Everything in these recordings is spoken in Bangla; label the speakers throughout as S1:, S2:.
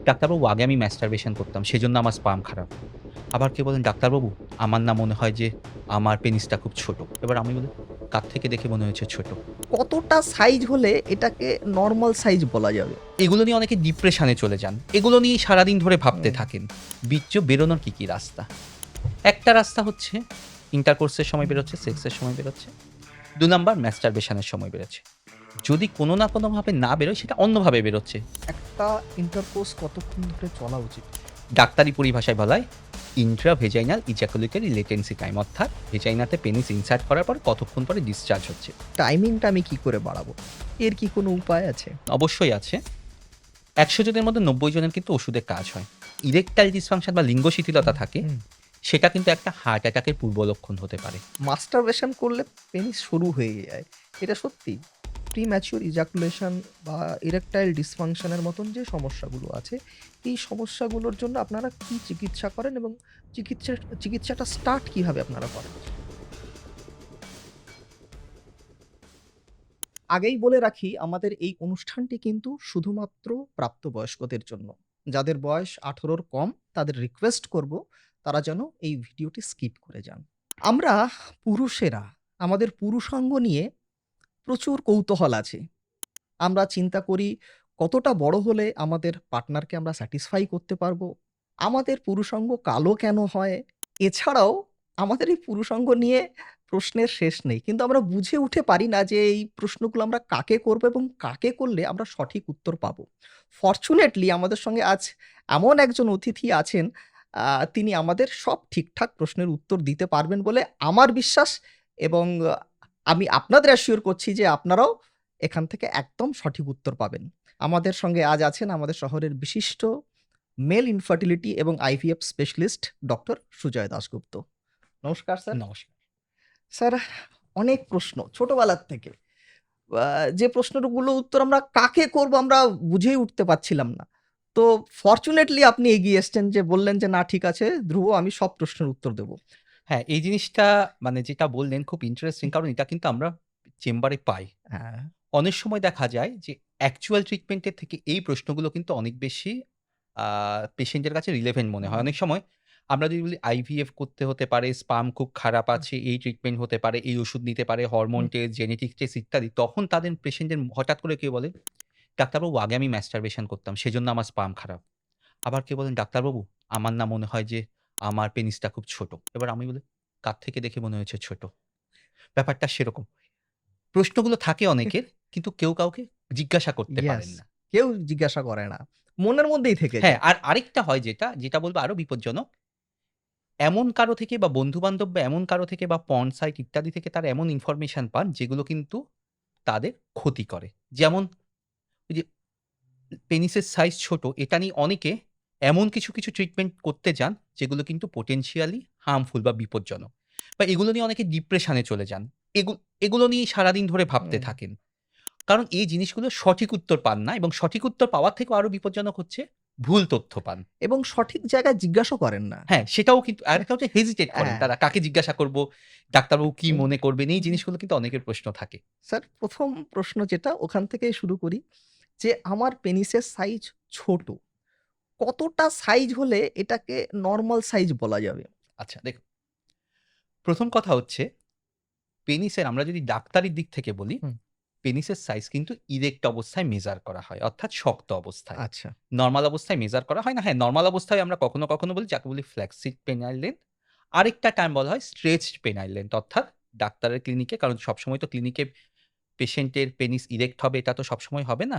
S1: ডাক্তারবাবু আগে আমি ম্যাস্টারবেশন করতাম সেজন্য আমার স্পাম খারাপ। আবার কেউ বলেন ডাক্তারবাবু আমার না মনে হয় যে আমার পেনিসটা খুব ছোট। এবার আমি বলি কার থেকে দেখে মনে হয়েছে ছোট?
S2: কতটা সাইজ হলে এটাকে নরমাল সাইজ বলা যাবে?
S1: এগুলো নিয়ে অনেকে ডিপ্রেশনে চলে যান। এগুলো নিয়েই সারাদিন ধরে ভাবতে
S2: হুম,
S1: থাকেন। বীর্য বেরোনোর কি রাস্তা? একটা রাস্তা হচ্ছে ইন্টারকোর্সের সময় বেরোচ্ছে, সেক্সের সময় বেরোচ্ছে। ২ নাম্বার ম্যাস্টারবেশনের সময় বেরোচ্ছে। যদি কোনো না কোনোভাবে না বেরোয় সেটা অন্যভাবে বেরোচ্ছে।
S2: একটা ইন্টারকোর্স কতক্ষণ ধরে চলা উচিত?
S1: ডাক্তারি পরিভাষায় বলা হয় ইন্ট্রাভেজাইনাল ইজাকুলেটরি লেটেন্সি টাইম, অর্থাৎ ভেজাইনাতে পেনিস ইনসার্ট করার পর কতক্ষণ পরে ডিসচার্জ হচ্ছে।
S2: টাইমিংটা আমি কি করে বাড়াবো? এর কি কোনো উপায় আছে?
S1: অবশ্যই আছে। ১০০ জনের মধ্যে ৯০ জনের কিন্তু ওষুধে কাজ হয়। ইরেকটাইল ডিসফাংশন বা লিঙ্গ শিথিলতা থাকে,
S2: হুম।
S1: সেটা কিন্তু একটা হার্ট অ্যাটাকের পূর্ব লক্ষণ হতে পারে।
S2: মাস্টারবেশন করলে পেনিস সরু হয়ে যায়। এটা সত্যি? প্রিম্যাচিউর ইজাকুলেশন বা ইরেকটাইল ডিসফাংশনের মতন যে সমস্যাগুলো আছে, এই সমস্যাগুলোর জন্য আপনারা কি চিকিৎসা করেন এবং চিকিৎসা চিকিৎসাটা স্টার্ট কিভাবে আপনারা করেন? আগেই বলে রাখি আমাদের এই অনুষ্ঠানটি কিন্তু শুধুমাত্র প্রাপ্তবয়স্কদের জন্য। যাদের বয়স ১৮ র কম তাদের রিকোয়েস্ট করব তারা যেন এই ভিডিওটি স্কিপ করে যান। আমরা পুরুষেরা আমাদের পুরুষাঙ্গ নিয়ে প্রচুর কৌতূহল আছে। আমরা চিন্তা করি কতটা বড় হলে আমাদের পার্টনারকে আমরা স্যাটিসফাই করতে পারবো। আমাদের পুরুষাঙ্গ কালো কেন হয়? এছাড়াও আমাদের এই পুরুষাঙ্গ নিয়ে প্রশ্নের শেষ নেই। কিন্তু আমরা বুঝে উঠে পারি না যে এই প্রশ্নগুলো আমরা কাকে করব এবং কাকে করলে আমরা সঠিক উত্তর পাবো। ফরচুনেটলি আমাদের সঙ্গে আজ এমন একজন অতিথি আছেন তিনি আমাদের সব ঠিকঠাক প্রশ্নের উত্তর দিতে পারবেন বলে আমার বিশ্বাস এবং আমি আপনাদের অ্যাসিওর করছি যে আপনারাও এখান থেকে একদম সঠিক উত্তর পাবেন। আমাদের সঙ্গে আজ আছেন আমাদের শহরের বিশিষ্ট মেল ইনফার্টিলিটি এবং IVF specialist doctor Sujoy Dasgupta. নমস্কার স্যার।
S1: নমস্কার।
S2: স্যার, অনেক প্রশ্ন ছোটবেলার থেকে। আ যে প্রশ্নগুলো উত্তর আমরা কাকে করব আমরা বুঝেই উঠতে পারছিলাম না। তো ফরচুনেটলি আপনি এগিয়ে এসছেন যে বললেন যে, "না ঠিক আছে ধ্রুব আমি সব প্রশ্নের উত্তর দেব।"
S1: হ্যাঁ, এই জিনিসটা মানে যেটা বললেন খুব ইন্টারেস্টিং, কারণ এটা কিন্তু আমরা চেম্বারে পাই।
S2: হ্যাঁ,
S1: অনেক সময় দেখা যায় যে অ্যাকচুয়াল ট্রিটমেন্টের থেকে এই প্রশ্নগুলো কিন্তু অনেক বেশি আ পেশেন্টের কাছে রিলেভেন্ট মনে হয়।
S2: হুম,
S1: অনেক সময় আমরা যদি বলি আইভিএফ করতে হতে পারে, স্পাম খুব খারাপ
S2: হুম,
S1: আছে, এই ট্রিটমেন্ট হতে পারে, এই ওষুধ নিতে পারে, হরমোন
S2: হুম,
S1: টেস্ট, জেনেটিক টেস্ট ইত্যাদি। তখন তাদের পেশেন্টের হঠাৎ করে কেউ বলে, "ডাক্তারবাবু আগে আমি ম্যাস্টারবেশন করতাম সেজন্য আমার স্পাম খারাপ।" আবার কেউ বলেন, "ডাক্তারবাবু আমার না মনে হয় যে আমার পেনিসটা খুব ছোট।" এবার আমি বলি, "কার থেকে দেখে মনে হয়েছে ছোট?" ব্যাপারটা সেরকম। প্রশ্নগুলো থাকে অনেকের, কিন্তু কেউ কাউকে জিজ্ঞাসা করতে
S2: ইয়েস।
S1: পারেন না।
S2: কেউ জিজ্ঞাসা করে না। মনের মধ্যেই থেকে
S1: হ্যাঁ,
S2: যায়।
S1: আর আরেকটা হয় যেটা বলব আরো বিপজ্জনক। এমন কারো থেকে বা বন্ধু-বান্ধব বা এমন কারো থেকে বা পর্ন সাইট ইত্যাদি থেকে তারা এমন ইনফরমেশন পান যেগুলো কিন্তু তাদের ক্ষতি করে। যেমন ওই যে পেনিসের সাইজ ছোট, এটা নিয়ে অনেকে এমন কিছু ট্রিটমেন্ট করতে যান যেগুলো কিন্তু পোটেনশিয়ালি হার্মফুল বা বিপজ্জনক। বা এগুলো নিয়ে অনেকে ডিপ্রেশনে চলে যান। এগু এগুলো নিয়েই সারাদিন ধরে ভাবতে
S2: হুম।
S1: থাকেন। কারণ এই জিনিসগুলো সঠিক উত্তর পান না, এবং সঠিক উত্তর পাওয়ার থেকেও আরো বিপজ্জনক হচ্ছে ভুল তথ্য পান।
S2: এবং সঠিক জায়গায় জিজ্ঞাসাও করেন না।
S1: হ্যাঁ, সেটাও কিন্তু আরেকটা হচ্ছে হেজিটেট করেন।
S2: হ্যাঁ।
S1: তারা কাকে জিজ্ঞাসা করব, ডাক্তারবাবু কি
S2: হুম,
S1: মনে করবেন? এই
S2: হুম।
S1: জিনিসগুলো কিন্তু অনেকের প্রশ্ন থাকে।
S2: স্যার ১ম প্রশ্ন যেটা ওখান থেকেই শুরু করি যে, আমার পেনিসের সাইজ ছোট। কতটা সাইজ হলে এটাকে নরমাল সাইজ বলা যাবে?
S1: আচ্ছা দেখুন, ১ম কথা হচ্ছে পেনিসের আমরা যদি ডাক্তারির দিক থেকে বলি,
S2: হুম,
S1: পেনিসের সাইজ কিন্তু ইরেক্ট অবস্থায় মেজার করা হয়। অর্থাৎ শক্ত অবস্থায়।
S2: আচ্ছা।
S1: নরমাল অবস্থায় মেজার করা হয় না। হ্যাঁ, নরমাল অবস্থায় আমরা কখনো বলি যাকে বলি ফ্ল্যাক্সিড পেনাইল লেন্থ। আরেকটা টার্ম বলা হয় স্ট্রেচড পেনাইল লেন্থ, অর্থাৎ ডাক্তারের ক্লিনিকে, কারণ সবসময় তো ক্লিনিকে পেশেন্টের পেনিস ইরেক্ট হবে এটা তো সবসময় হবে না।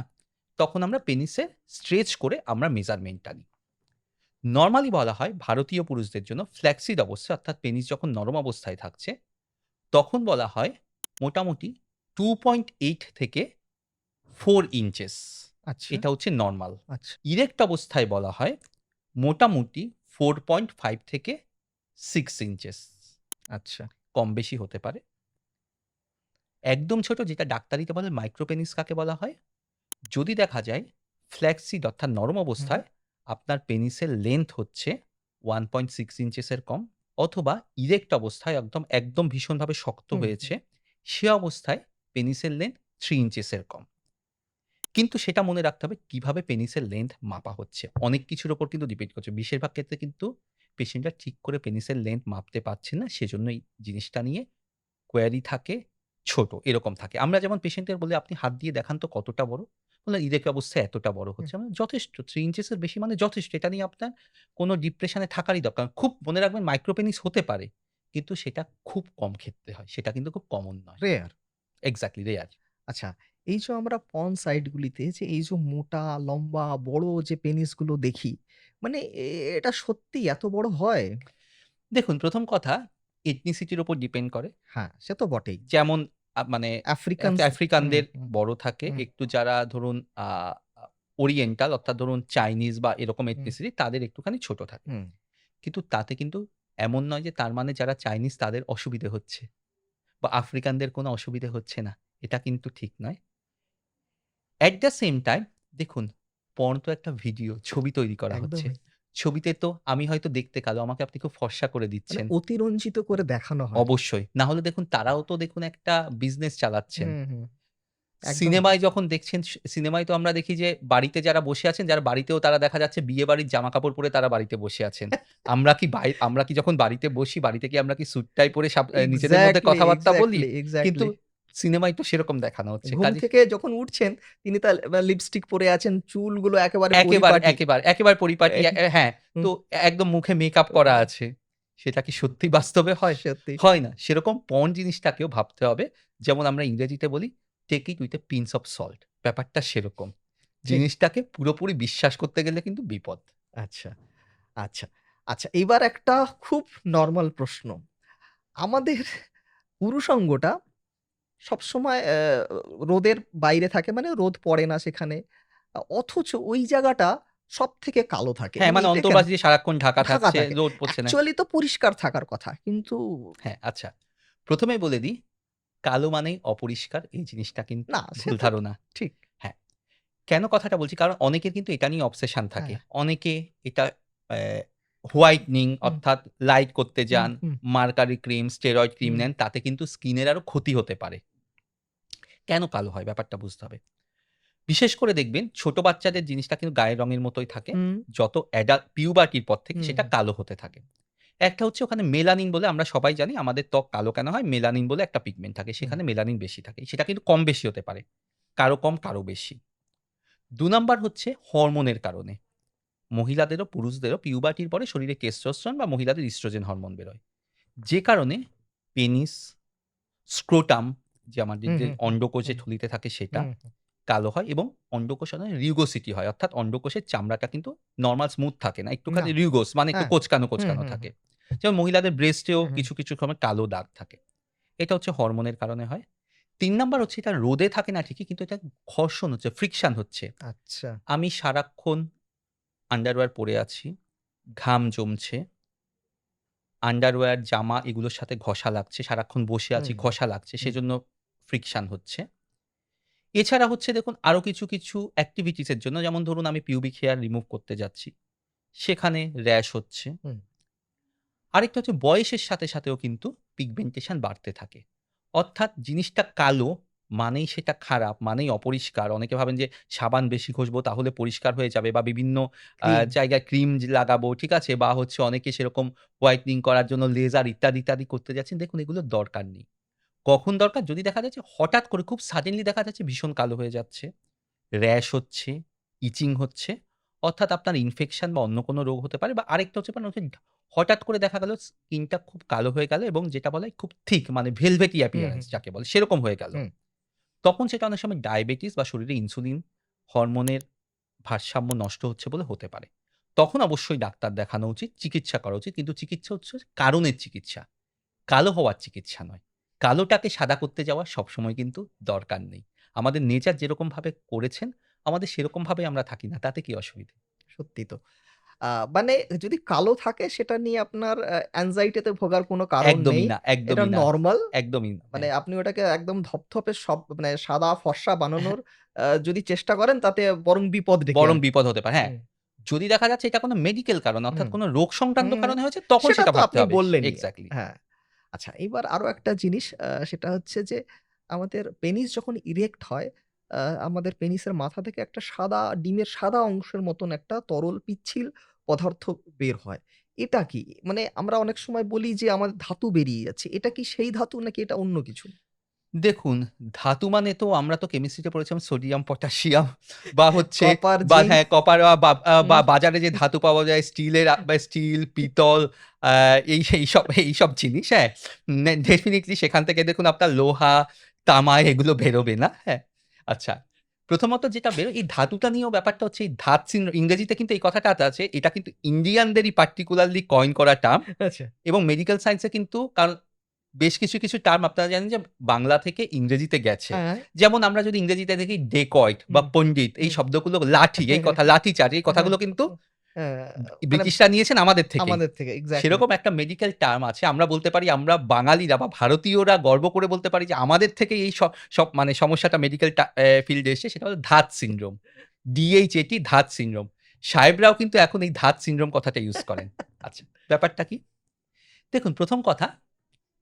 S1: তখন আমরা পেনিসে স্ট্রেচ করে আমরা মেজারমেন্টটা নিই। নরমালি বলা হয় ভারতীয় পুরুষদের জন্য ফ্ল্যাক্সিড অবস্থায়, অর্থাৎ পেনিস যখন নরম অবস্থায় থাকছে, তখন বলা হয় মোটামুটি 2.8 থেকে 4 ইঞ্চেস।
S2: আচ্ছা,
S1: এটা হচ্ছে নরমাল।
S2: আচ্ছা,
S1: ইরেক্ট অবস্থায় বলা হয় মোটামুটি 4.5 থেকে 6 ইঞ্চেস।
S2: আচ্ছা।
S1: কম বেশি হতে পারে। একদম ছোট যেটা ডাক্তারিতে বলে মাইক্রোপেনিস কাকে বলা হয়? যদি দেখা যায় ফ্ল্যাক্সিড অর্থাৎ নরম
S2: হুম,
S1: অবস্থায় আপনার পেনিসের লেন্থ হচ্ছে 1.6 ইঞ্চেসের কম, অথবা ইরেক্ট অবস্থায় একদম ভীষণভাবে শক্ত
S2: হুম, হুম।
S1: হয়েছে, সে অবস্থায় পেনিসের লেন্থ 3 ইঞ্চেসের কম। কিন্তু সেটা মনে রাখতে হবে কিভাবে পেনিসের লেন্থ মাপা হচ্ছে। অনেক কিছুর উপর কিন্তু ডিপেন্ড করছে। বেশিরভাগ ক্ষেত্রে কিন্তু পেশেন্টরা ঠিক করে পেনিসের লেন্থ মাপতে পারছে না। সেজন্য এই জিনিসটা নিয়ে কোয়েরি থাকে, ছোট এরকম থাকে। আমরা যেমন পেশেন্টের বলি, "আপনি হাত দিয়ে দেখান তো কতটা বড়?" বললেন, "ইরেক্ট অবস্থায় এতটা বড়
S2: হুম।
S1: হচ্ছে।" আমরা যথেষ্ট 3 ইঞ্চিসের বেশি মানে যথেষ্ট। এটা নিয়ে আপনার কোনো ডিপ্রেশন এ থাকারই দরকার না। খুব মনে রাখবেন মাইক্রো পেনিস হতে পারে। কিন্তু সেটা খুব কম ক্ষেত্রে হয়। সেটা কিন্তু খুব কমন নয়।
S2: রেয়ার।
S1: Exactly rare.
S2: আচ্ছা, এই যে আমরা পর্ন সাইট গুলিতে যে এই যে মোটা, লম্বা, বড় যে পেনিস গুলো দেখি, মানে এটা সত্যি এত বড় হয়?
S1: দেখুন ১ম কথা এথনিসিটির উপর ডিপেন্ড করে।
S2: হ্যাঁ, সে তো বটেই।
S1: যেমন মানে
S2: আফ্রিকানস হুম,
S1: আফ্রিকানদের
S2: হুম,
S1: বড় থাকে।
S2: হুম,
S1: একটু যারা ধরুন আ আ ওরিয়েন্টাল অর্থাৎ ধরুন চাইনিজ বা এরকম
S2: হুম,
S1: এথনিসিটি তাদের একটুখানি ছোট থাকে।
S2: হুম।
S1: কিন্তু তাতে কিন্তু এমন নয় যে তার মানে যারা চাইনিজ তাদের অসুবিধে হচ্ছে বা আফ্রিকানদের কোনো অসুবিধে হচ্ছে না। এটা কিন্তু ঠিক নয়। এট দ্য সেম টাইম দেখুন পর্ন তো একটা ভিডিও, ছবি তৈরি করা হচ্ছে।
S2: একদমই।
S1: ছবিতে তো আমি হয়তো দেখতে কালো, আমাকে আপনি খুব ফর্সা করে
S2: মানে
S1: দিচ্ছেন।
S2: অতিরঞ্জিত করে দেখানো হয়।
S1: অবশ্যই। না হলে দেখুন তারাও তো দেখুন একটা বিজনেস চালাচ্ছেন।
S2: হুম, হুম। একদমই।
S1: সিনেমায় যখন দেখছেন, সিনেমায় তো আমরা দেখি যে বাড়িতে যারা বসে আছেন, যারা বাড়িতেও তারা দেখা যাচ্ছে বিয়েবাড়ির জামাকাপড় পরে তারা বাড়িতে বসে আছেন। আমরা কি যখন বাড়িতে বসি, বাড়িতে কি আমরা কি স্যুট টাই পরে নিজেদের মধ্যে
S2: এক্সাক্টলি,
S1: কথাবার্তা বলি?
S2: এক্সাক্টলি,
S1: কিন্তু
S2: এক্সাক্টলি।
S1: সিনেমায় তো সেরকম দেখানো হচ্ছে।
S2: ঘুম
S1: কাজেই
S2: থেকে যখন উঠছেন তিনি তার লিপস্টিক পরে আছেন, চুলগুলো একেবারে
S1: একেবারে,
S2: পরিপাটি।
S1: একেবারে, একেবারে পরিপাটি
S2: এই
S1: হ্যাঁ,
S2: হুম,
S1: তো একদম মুখে মেকআপ করা আছে। সেটা কি সত্যি বাস্তবে হয়?
S2: সত্যি।
S1: হয় না। সেরকম পর্ন জিনিসটাকেও ভাবতে হবে। যেমন আমরা ইংরেজিতে বলি, "take it with a pinch of salt" ব্যাপারটা সেরকম।
S2: ঠিক।
S1: জিনিসটাকে পুরোপুরি বিশ্বাস করতে গেলে কিন্তু বিপদ।
S2: আচ্ছা, আচ্ছা, আচ্ছা। এইবার একটা খুব নরমাল প্রশ্ন। আমাদের পুরুষাঙ্গটা সবসময় রোদের বাইরে থাকে মানে রোদ পড়ে না সেখানে। অথচ ওই জায়গাটা সবথেকে কালো থাকে।
S1: হ্যাঁ,
S2: মানে
S1: মানে
S2: এটা কেন?
S1: অন্তর্বাস দিয়ে সারাক্ষণ ঢাকা
S2: ঢাকা
S1: থাকছে,
S2: থাকে।
S1: রোদ পড়ছে না।
S2: অ্যাকচুয়ালি তো পরিষ্কার থাকার কথা। কিন্তু
S1: হ্যাঁ, আচ্ছা। ১ম এই বলে দিই, কালো মানেই অপরিষ্কার এই জিনিসটা কিন্তু
S2: না সে
S1: ভুল
S2: তো
S1: ধারণা।
S2: ঠিক।
S1: হ্যাঁ। কেন কথাটা বলছি? কারণ অনেকের কিন্তু এটা নিয়ে অবসেশন থাকে।
S2: হ্যাঁ।
S1: অনেকে এটা হোয়াইটেনিং
S2: হুম,
S1: অর্থাৎ লাইট করতে
S2: হুম,
S1: যান,
S2: হুম,
S1: মার্কারি ক্রিম, স্টেরয়েড ক্রিম
S2: হুম,
S1: নেন, তাতে কিন্তু স্কিনের আরো ক্ষতি হতে পারে। কেন কালো হয়? ব্যাপারটা বুঝতে হবে। বিশেষ করে দেখবেন ছোট বাচ্চাদের জিনিসটা কিন্তু গায়ের রঙের মতোই থাকে।
S2: হুম,
S1: যত পিউবার্টির পর থেকে
S2: হুম,
S1: সেটা কালো হতে থাকে। একটা হচ্ছে ওখানে মেলানিন বলে আমরা সবাই জানি আমাদের ত্বক কালো কেন হয়? মেলানিন বলে একটা পিগমেন্ট থাকে।
S2: হুম,
S1: সেখানে মেলানিন বেশি থাকে। সেটা কিন্তু কম বেশি হতে পারে। কারো কম, কারো বেশি। ২ নাম্বার হচ্ছে হরমোনের কারণে। মহিলাদেরও পুরুষদেরও পিউবার্টির পরে শরীরে টেস্টোস্টেরন বা মহিলাদের ইস্ট্রোজেন হরমোন বেরোয়। যে কারণে পেনিস, স্ক্রোটাম যে আমাদের
S2: হুম,
S1: যে
S2: হুম,
S1: অন্ডকোষ যে
S2: হুম,
S1: থলিতে থাকে সেটা
S2: হুম, হুম,
S1: কালো হয় এবং অন্ডকোষ রিউগোসিটি হয়। অর্থাৎ অন্ডকোষের চামড়াটা কিন্তু নরমাল স্মুথ থাকে না।
S2: না।
S1: একটুখানি রিউগোস মানে একটু
S2: হ্যাঁ।
S1: কোঁচকানো,
S2: হুম,
S1: কোঁচকানো
S2: হুম,
S1: থাকে।
S2: হুম,
S1: যেমন মহিলাদের ব্রেস্টেও
S2: হুম, হুম।
S1: কিছু, কিছু সময় কালো দাগ থাকে। এটা হচ্ছে হরমোনের কারণে হয়। ৩ নাম্বার হচ্ছে এটা রোদে থাকে না ঠিকই কিন্তু এটা ঘর্ষণ হচ্ছে, ফ্রিকশন হচ্ছে।
S2: আচ্ছা।
S1: আমি সারাক্ষণ আন্ডারওয়্যার পরে আছি, ঘাম জমছে, আন্ডারওয়্যার, জামা এগুলোর সাথে ঘষা লাগছে। সারাক্ষণ বসে আছি,
S2: হুম,
S1: ঘষা লাগছে।
S2: হুম,
S1: সেজন্য ফ্রিকশন হচ্ছে। এছাড়া হচ্ছে দেখুন আরো কিছু, কিছু এক্টিভিটিস এর জন্য যেমন ধরুন আমি পিউবিক হেয়ার রিমুভ করতে যাচ্ছি। সেখানে র‍্যাশ হচ্ছে।
S2: হুম।
S1: আরেকটা হচ্ছে বয়সের সাথে, সাথেও কিন্তু পিগমেন্টেশন বাড়তে থাকে। অর্থাৎ জিনিসটা কালো মানেই সেটা খারাপ, মানেই অপরিষ্কার। অনেকে ভাবেন যে সাবান বেশি ঘষবো তাহলে পরিষ্কার হয়ে যাবে বা বিভিন্ন
S2: ক্রিম।
S1: জায়গায় ক্রিম লাগাবো, ঠিক আছে? বা হচ্ছে অনেকে সেরকম হোয়াইটেনিং করার জন্য লেজার ইত্যাদি, ইত্যাদি করতে যাচ্ছেন। দেখুন এগুলোর দরকার নেই। কখন দরকার? যদি দেখা যাচ্ছে হঠাৎ করে খুব সাডেনলি দেখা যাচ্ছে ভীষণ কালো হয়ে যাচ্ছে, র‍্যাশ হচ্ছে, ইচিং হচ্ছে, অর্থাৎ আপনার ইনফেকশন বা অন্য কোনো রোগ হতে পারে বা আরেকটা হচ্ছে আপনার হঠাৎ করে দেখা গেল স্কিনটা খুব কালো হয়ে গেল এবং যেটা বলা হয় খুব থিক মানে ভেলভেটি
S2: হুম,
S1: অ্যাপিয়ারেন্স
S2: হুম,
S1: যাকে বলে সেরকম হয়ে গেল।
S2: হুম।
S1: তখন সেটা অনেক সময় ডায়াবেটিস বা শরীরে ইনসুলিন হরমোনের ভারসাম্য নষ্ট হচ্ছে বলে হতে পারে। তখন অবশ্যই ডাক্তার দেখানো উচিত, চিকিৎসা করা উচিত। কিন্তু চিকিৎসা হচ্ছে কারণের চিকিৎসা। কালো হওয়ার চিকিৎসা নয়। কালোটাকে সাদা করতে যাওয়া সবসময় কিন্তু দরকার নেই। আমাদের নেচার যেরকমভাবে করেছেন, আমাদের সেরকমভাবে আমরা থাকি না। তাতে কি অসুবিধে?
S2: সত্যি তো। আ মানে যদি কালো থাকে সেটা নিয়ে আপনার anxiety তে ভোগার কোনো কারণ
S1: একদমই
S2: নেই।
S1: না,
S2: এটা
S1: একদমই না,
S2: নরমাল।
S1: একদমই না।
S2: মানে
S1: হ্যাঁ,
S2: আপনি ওটাকে একদম ধপধপে মানে সাদা ফর্সা
S1: হ্যাঁ,
S2: বানানোর যদি চেষ্টা করেন তাতে বরং বিপদ ডেকে
S1: বরং
S2: আনবে।
S1: বিপদ হতে পারে। হ্যাঁ,
S2: হুম,
S1: যদি দেখা যাচ্ছে এটা কোনো মেডিকেল কারণ অর্থাৎ
S2: হুম,
S1: কোনো রোগ সংক্রান্ত
S2: হুম, হুম।
S1: কারণে হয়েছে তখন
S2: সেটা
S1: সেটা
S2: তো
S1: ভাবতে
S2: আপনি
S1: হবে।
S2: বললেনই।
S1: এক্সাক্টলি।
S2: হ্যাঁ। আচ্ছা এইবার আরো একটা জিনিস সেটা হচ্ছে যে আমাদের পেনিস যখন ইরেক্ট হয় আমাদের পেনিসের মাথা থেকে একটা সাদা ডিমের সাদা অংশের মতন একটা তরল পিচ্ছিল পদার্থ বের হয়। এটা কি? মানে আমরা অনেক সময় বলি যে আমাদের ধাতু বেরিয়ে যাচ্ছে। এটা কি সেই ধাতু নাকি এটা অন্য কিছু?
S1: দেখুন, ধাতু মানে তো আমরা তো কেমিস্ট্রিতে পড়েছিলাম সোডিয়াম, পটাশিয়াম বা হচ্ছে
S2: কপার,
S1: বা
S2: জিংক।
S1: হ্যাঁ, কপার বা
S2: হুম,
S1: বাজারে যে ধাতু পাওয়া যায় স্টিলের বা স্টিল, পিতল আ এইসব জিনিস, হ্যাঁ? ডেফিনিটলি সেখান থেকে দেখুন আপনার লোহা, তামা এগুলো বেরোবে না, হ্যাঁ? আচ্ছা, প্রথমত যেটা এই ধাতুটা নিয়েও ব্যাপারটা হচ্ছে এই ধাত ইংরেজিতে কিন্তু এই কথাটা আছে। এটা কিন্তু ইন্ডিয়ানদেরই পার্টিকুলারলি কয়েন করা টার্ম
S2: আচ্ছা।
S1: এবং মেডিকেল সায়েন্সে কিন্তু কারণ বেশ কিছু টার্ম আপনারা জানেন যে বাংলা থেকে ইংরেজিতে গেছে।
S2: হ্যাঁ,
S1: যেমন আমরা যদি ইংরেজিতে দেখি ডেকয়েট বা
S2: হুম,
S1: পণ্ডিত এই
S2: হুম।
S1: শব্দগুলো লাঠি এই কথা লাঠিচার্জ এই
S2: হ্যাঁ,
S1: কথাগুলো কিন্তু
S2: হ্যাঁ, মানে
S1: ব্রিটিশরা নিয়েছেন আমাদের থেকেই।
S2: আমাদের থেকে এক্সাক্টলি।
S1: সেরকম একটা মেডিকেল টার্ম আছে। আমরা বলতে পারি আমরা বাঙালিরা বা ভারতীয়রা গর্ব করে বলতে পারি যে আমাদের থেকেই এই সব মানে সমস্যাটা মেডিকেল ফিল্ডে এসছে সেটা হলো Dhat syndrome. DHAT Dhat syndrome. সাহেবরাও কিন্তু এখন এই ধাত সিনড্রোম কথাটা ইউজ করেন। আচ্ছা, ব্যাপারটা কি? দেখুন প্রথম কথা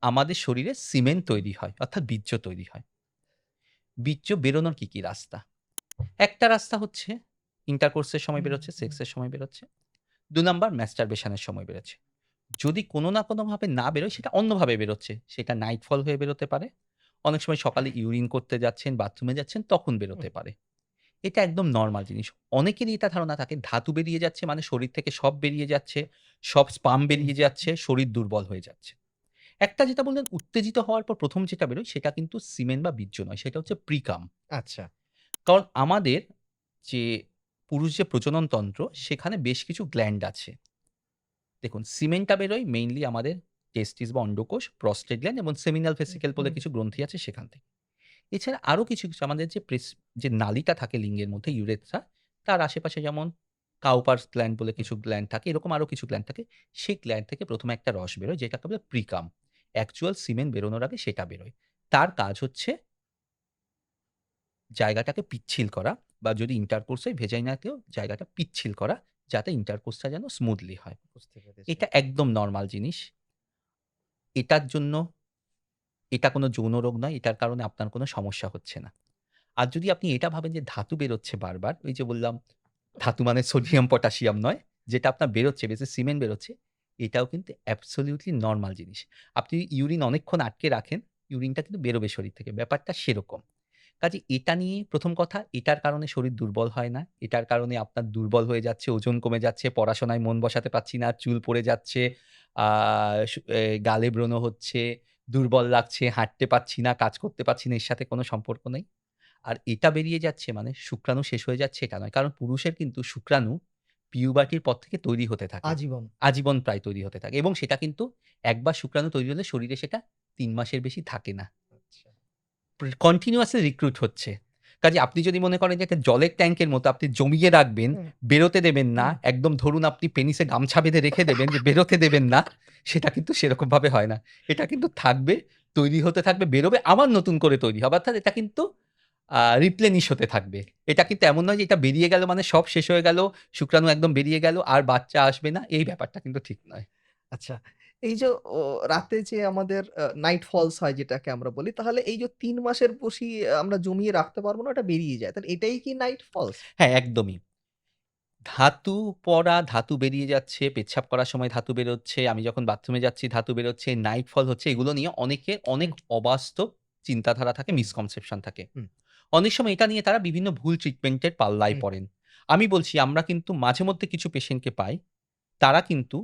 S1: আমাদের শরীরে সিমেন্ট তৈরি হয় অর্থাৎ বীর্য তৈরি হয়। বীর্য বেরোনোর কি রাস্তা? একটা রাস্তা হচ্ছে ইন্টারকোর্সের সময়
S2: হুম,
S1: বেরোচ্ছে,
S2: হুম।
S1: সেক্সের সময় বেরোচ্ছে। ২ নাম্বার masturbation এর সময় বেরোচ্ছে। যদি কোনো না কোনোভাবে না বেরোয় সেটা অন্যভাবে বেরোচ্ছে। সেটা নাইট ফল হয়ে বেরোতে পারে। অনেক সময় সকালে ইউরিন করতে যাচ্ছেন, বাথরুমে যাচ্ছেন তখন
S2: হুম,
S1: বেরোতে পারে। এটা একদম নরমাল জিনিস। অনেকেরই এটা ধারণা থাকে ধাতু বেরিয়ে যাচ্ছে মানে শরীর থেকে সব বেরিয়ে যাচ্ছে, সব স্পাম
S2: হুম,
S1: বেরিয়ে যাচ্ছে, শরীর দুর্বল হয়ে যাচ্ছে। একটা যেটা বললেন উত্তেজিত হওয়ার পর ১ম যেটা বেরোয় সেটা কিন্তু সিমেন বা বীর্য নয়। সেটা হচ্ছে প্রিকাম।
S2: আচ্ছা।
S1: কারণ আমাদের যে পুরুষ যে প্রজনন তন্ত্র সেখানে বেশ কিছু গ্ল্যান্ড আছে। দেখুন সিমেনটা বেরোয় মেইনলি আমাদের টেস্টিস বা অন্ডকোষ, প্রস্টেট গ্ল্যান্ড এবং সেমিনাল
S2: হুম,
S1: ভেসিকল বলে
S2: হুম,
S1: কিছু গ্রন্থি আছে সেখান থেকে। এছাড়া আরো কিছু আমাদের যে নালীটা থাকে লিঙ্গের মধ্যে ইউরেথ্রা তার আশেপাশে যেমন কাউপার্স গ্ল্যান্ড বলে
S2: হুম।
S1: কিছু গ্ল্যান্ড থাকে, এরকম আরো কিছু গ্ল্যান্ড থাকে। সেই গ্ল্যান্ড থেকে ১ম এ একটা রস বেরোয় যেটাকে বলে প্রিকাম। অ্যাকচুয়াল সিমেন বেরোনোর আগে সেটা বেরোয়। তার কাজ হচ্ছে জায়গাটাকে পিচ্ছিল করা বা যদি ইন্টারকোর্স হয় ভেজাইনাতেও জায়গাটা পিচ্ছিল করা যাতে ইন্টারকোর্সটা যেন স্মুথলি হয়।
S2: বুঝতে পেরেছি।
S1: এটা একদম নরমাল জিনিস। এটার জন্য এটা কোনো যৌন রোগ নয়। এটার কারণে আপনার কোনো সমস্যা হচ্ছে না। আর যদি আপনি এটা ভাবেন যে ধাতু বেরোচ্ছে বারবার, ওই যে বললাম ধাতু মানে সোডিয়াম, পটাশিয়াম নয়। যেটা আপনার বেরোচ্ছে বেশি সিমেন্ট বেরোচ্ছে, এটাও কিন্তু অ্যাবসোলিউটলি নরমাল জিনিস। আপনি ইউরিন অনেকক্ষণ আটকে রাখেন, ইউরিনটা কিন্তু বেরোবে শরীর থেকে। ব্যাপারটা সেরকম। কাজেই এটা নিয়ে ১ম কথা এটার কারণে শরীর দুর্বল হয় না। এটার কারণে আপনার দুর্বল হয়ে যাচ্ছে, ওজন কমে যাচ্ছে, পড়াশোনায় মন বসাতে পারছি না, চুল পড়ে যাচ্ছে, আ সু এ গালে ব্রণ হচ্ছে, দুর্বল লাগছে, হাঁটতে পারছি না, কাজ করতে পারছি না, এর সাথে কোনো সম্পর্ক নেই। আর এটা বেরিয়ে যাচ্ছে মানে শুক্রাণু শেষ হয়ে যাচ্ছে এটা নয়। কারণ পুরুষের কিন্তু শুক্রাণু পিউবার্টির পর থেকে তৈরি হতে থাকে।
S2: আজীবন।
S1: আজীবন প্রায় তৈরি হতে থাকে এবং সেটা কিন্তু একবার শুক্রাণু তৈরি হলে শরীরে সেটা ৩ মাসের বেশি থাকে না।
S2: আচ্ছা।
S1: কন্টিনিউয়াসলি রিক্রুট হচ্ছে। কাজেই আপনি যদি মনে করেন যে একটা জলের ট্যাংকের মতো আপনি জমিয়ে রাখবেন,
S2: হুম,
S1: বেরোতে দেবেন না,
S2: হুম।
S1: একদম ধরুন আপনি পেনিসে গামছা বেঁধে রেখে দেবেন যে বেরোতে দেবেন না, সেটা কিন্তু সেরকমভাবে হয় না। এটা কিন্তু থাকবে, তৈরি হতে থাকবে, বেরোবে, আবার নতুন করে তৈরি হবে। অর্থাৎ এটা কিন্তু রিপ্লেনিশ হতে থাকবে। এটা কিন্তু এমন নয় যে এটা বেরিয়ে গেল মানে সব শেষ হয়ে গেল, শুক্রাণু একদম বেরিয়ে গেল, আর বাচ্চা আসবে না, এই ব্যাপারটা কিন্তু ঠিক নয়।
S2: আচ্ছা। এই যে রাতে যে আমাদের নাইট ফলস হয় যেটাকে আমরা বলি, তাহলে এই যে ৩ মাসের বসি আমরা জমিয়ে রাখতে পারব না, ওটা বেরিয়ে যায়। তাহলে এটাই কি নাইট ফলস?
S1: হ্যাঁ, একদমই। ধাতু পড়া, ধাতু বেরিয়ে যাচ্ছে, পেচ্ছাব করার সময় ধাতু বেরোচ্ছে, আমি যখন বাথরুমে যাচ্ছি ধাতু বেরোচ্ছে, নাইট ফল হচ্ছে, এগুলো নিয়ে অনেকের অনেক
S2: হুম,
S1: অবাস্তব চিন্তাধারা থাকে,
S2: হুম,
S1: মিসকনসেপশন থাকে।
S2: হুম,
S1: অনেক সময় এটা নিয়ে তারা বিভিন্ন ভুল ট্রিটমেন্টের পাল্লায়
S2: হুম।
S1: পড়েন। আমি বলছি আমরা কিন্তু মাঝে মধ্যে কিছু পেশেন্টকে পাই, তারা কিন্তু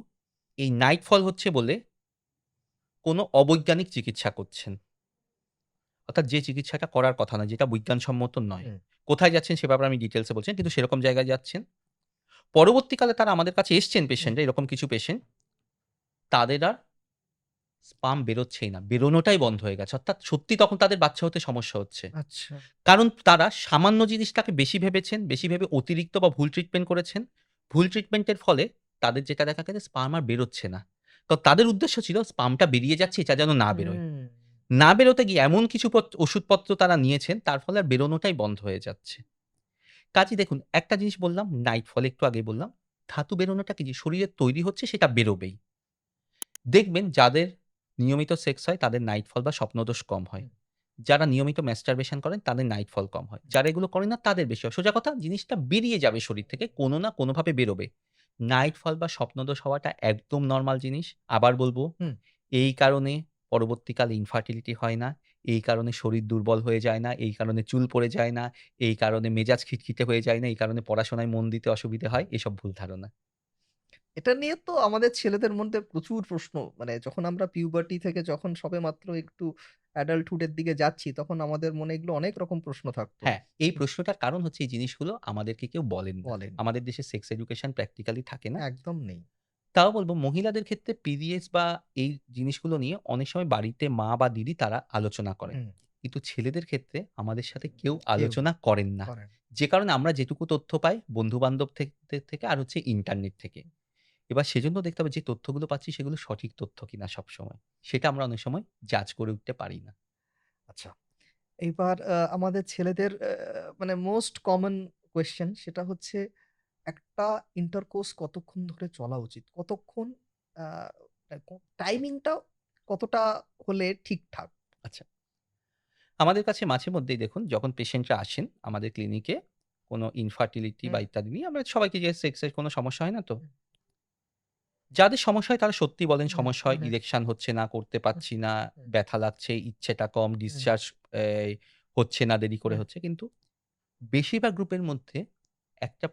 S1: এই নাইট ফল হচ্ছে বলে কোনো অবৈজ্ঞানিক চিকিৎসা করছেন। অর্থাৎ যে চিকিৎসাটা করার কথা নয়, যেটা বিজ্ঞানসম্মত নয়।
S2: হুম,
S1: কোথায় যাচ্ছেন সে ব্যাপারে আমি ডিটেইলস এ বলছি না, কিন্তু সেরকম জায়গায় যাচ্ছেন। পরবর্তীকালে তারা আমাদের কাছে এসছেন
S2: হুম।
S1: পেশেন্টরা, এরকম কিছু পেশেন্ট, তাদের আর স্পাম বেরোচ্ছেই না। বেরোনোটাই বন্ধ হয়ে গেছে। অর্থাৎ সত্যি তখন তাদের বাচ্চা হতে সমস্যা হচ্ছে।
S2: আচ্ছা।
S1: কারণ তারা সামান্য জিনিসটাকে বেশি ভেবেছেন, বেশি ভেবে অতিরিক্ত বা ভুল ট্রিটমেন্ট করেছেন। ভুল ট্রিটমেন্টের ফলে তাদের যেটা দেখা গেছে স্পাম আর বেরোচ্ছে না। তো তাদের উদ্দেশ্য ছিল স্পামটা বেরিয়ে যাচ্ছে এটা যেন না বেরোয়।
S2: হুম।
S1: না বেরোতে গিয়ে এমন কিছু ওষুধপত্র তারা নিয়েছেন তার ফলে আর বেরোনোটাই বন্ধ হয়ে যাচ্ছে। কাজেই দেখুন একটা জিনিস বললাম নাইট ফল একটু আগেই বললাম। ধাতু বেরোনোটা কি যে শরীরে তৈরি হচ্ছে সেটা বেরোবেই। দেখবেন যাদের নিয়মিত সেক্স হয় তাদের নাইট ফল বা স্বপ্নদোষ কম হয়।
S2: হুম।
S1: যারা নিয়মিত masturbation করেন তাদের নাইট ফল কম হয়। যারা এগুলো করেন না তাদের বেশি হয়। সোজা কথা জিনিসটা বেরিয়ে যাবে শরীর থেকে কোনো না কোনোভাবে বেরোবে। নাইট ফল বা স্বপ্নদোষ হওয়াটা একদম নরমাল জিনিস। আবার বলব,
S2: হুম।
S1: এই কারণে পরবর্তীকালে ইনফার্টিলিটি হয় না, এই কারণে শরীর দুর্বল হয়ে যায় না, এই কারণে চুল পড়ে যায় না, এই কারণে মেজাজ খিটখিটে হয়ে যায় না, এই কারণে পড়াশোনায় মন দিতে অসুবিধে হয়, এসব ভুল ধারণা।
S2: এটা নিয়ে তো আমাদের ছেলেদের মধ্যে প্রচুর প্রশ্ন। মানে যখন আমরা পিউবার্টি থেকে যখন সবেমাত্র একটু অ্যাডাল্টহুড এর দিকে যাচ্ছি, তখন আমাদের মনে এগুলো অনেক রকম প্রশ্ন থাকতো।
S1: হ্যাঁ, এই প্রশ্নটার কারণ হচ্ছে এই জিনিসগুলো আমাদেরকে কেউ বলেন না।
S2: বলেন।
S1: আমাদের দেশে সেক্স এডুকেশন প্র্যাকটিক্যালি থাকে না।
S2: একদম নেই।
S1: তাও বলব মহিলাদের ক্ষেত্রে পিরিয়ডস বা এই জিনিসগুলো নিয়ে অনেক সময় বাড়িতে মা বা দিদি তারা আলোচনা করেন।
S2: হুম।
S1: কিন্তু ছেলেদের ক্ষেত্রে আমাদের সাথে কেউ
S2: কেউ
S1: আলোচনা করেন না।
S2: করেন।
S1: যে কারণে আমরা যেটুকু তথ্য পাই বন্ধু-বান্ধব থেকে আর হচ্ছে ইন্টারনেট থেকে। এবার সেজন্য দেখতে হবে যে তথ্যগুলো পাচ্ছি সেগুলো সঠিক তথ্য কিনা সবসময়। সেটা আমরা অনেক সময় জাজ করে উঠতে পারি না।
S2: আচ্ছা। এইবার আমাদের ছেলেদের মানে মোস্ট কমন কোয়েশ্চেন সেটা হচ্ছে একটা ইন্টারকোর্স কতক্ষণ ধরে চলা উচিত? কতক্ষণ আ টাইমিংটা কতটা হলে ঠিকঠাক?
S1: আচ্ছা। আমাদের কাছে মাঝে মধ্যেই দেখুন যখন পেশেন্টরা আসেন আমাদের ক্লিনিকে কোনো ইনফার্টিলিটি বা
S2: হুম,
S1: ইত্যাদি নিয়ে আমরা সবাইকে জিজ্ঞেস সেক্সের কোনো সমস্যা হয় না তো?
S2: হুম,
S1: যাদের সমস্যা হয় তারা সত্যিই বলেন
S2: হুম,
S1: সমস্যা হয়,
S2: হুম,
S1: ইরেকশন হচ্ছে না, করতে
S2: হুম,
S1: পারছি না,
S2: হুম,
S1: ব্যথা লাগছে, ইচ্ছেটা কম,
S2: হুম,
S1: ডিসচার্জ হচ্ছে না, দেরি করে
S2: হুম,
S1: হচ্ছে। কিন্তু বেশিরভাগ গ্রুপের মধ্যে একটা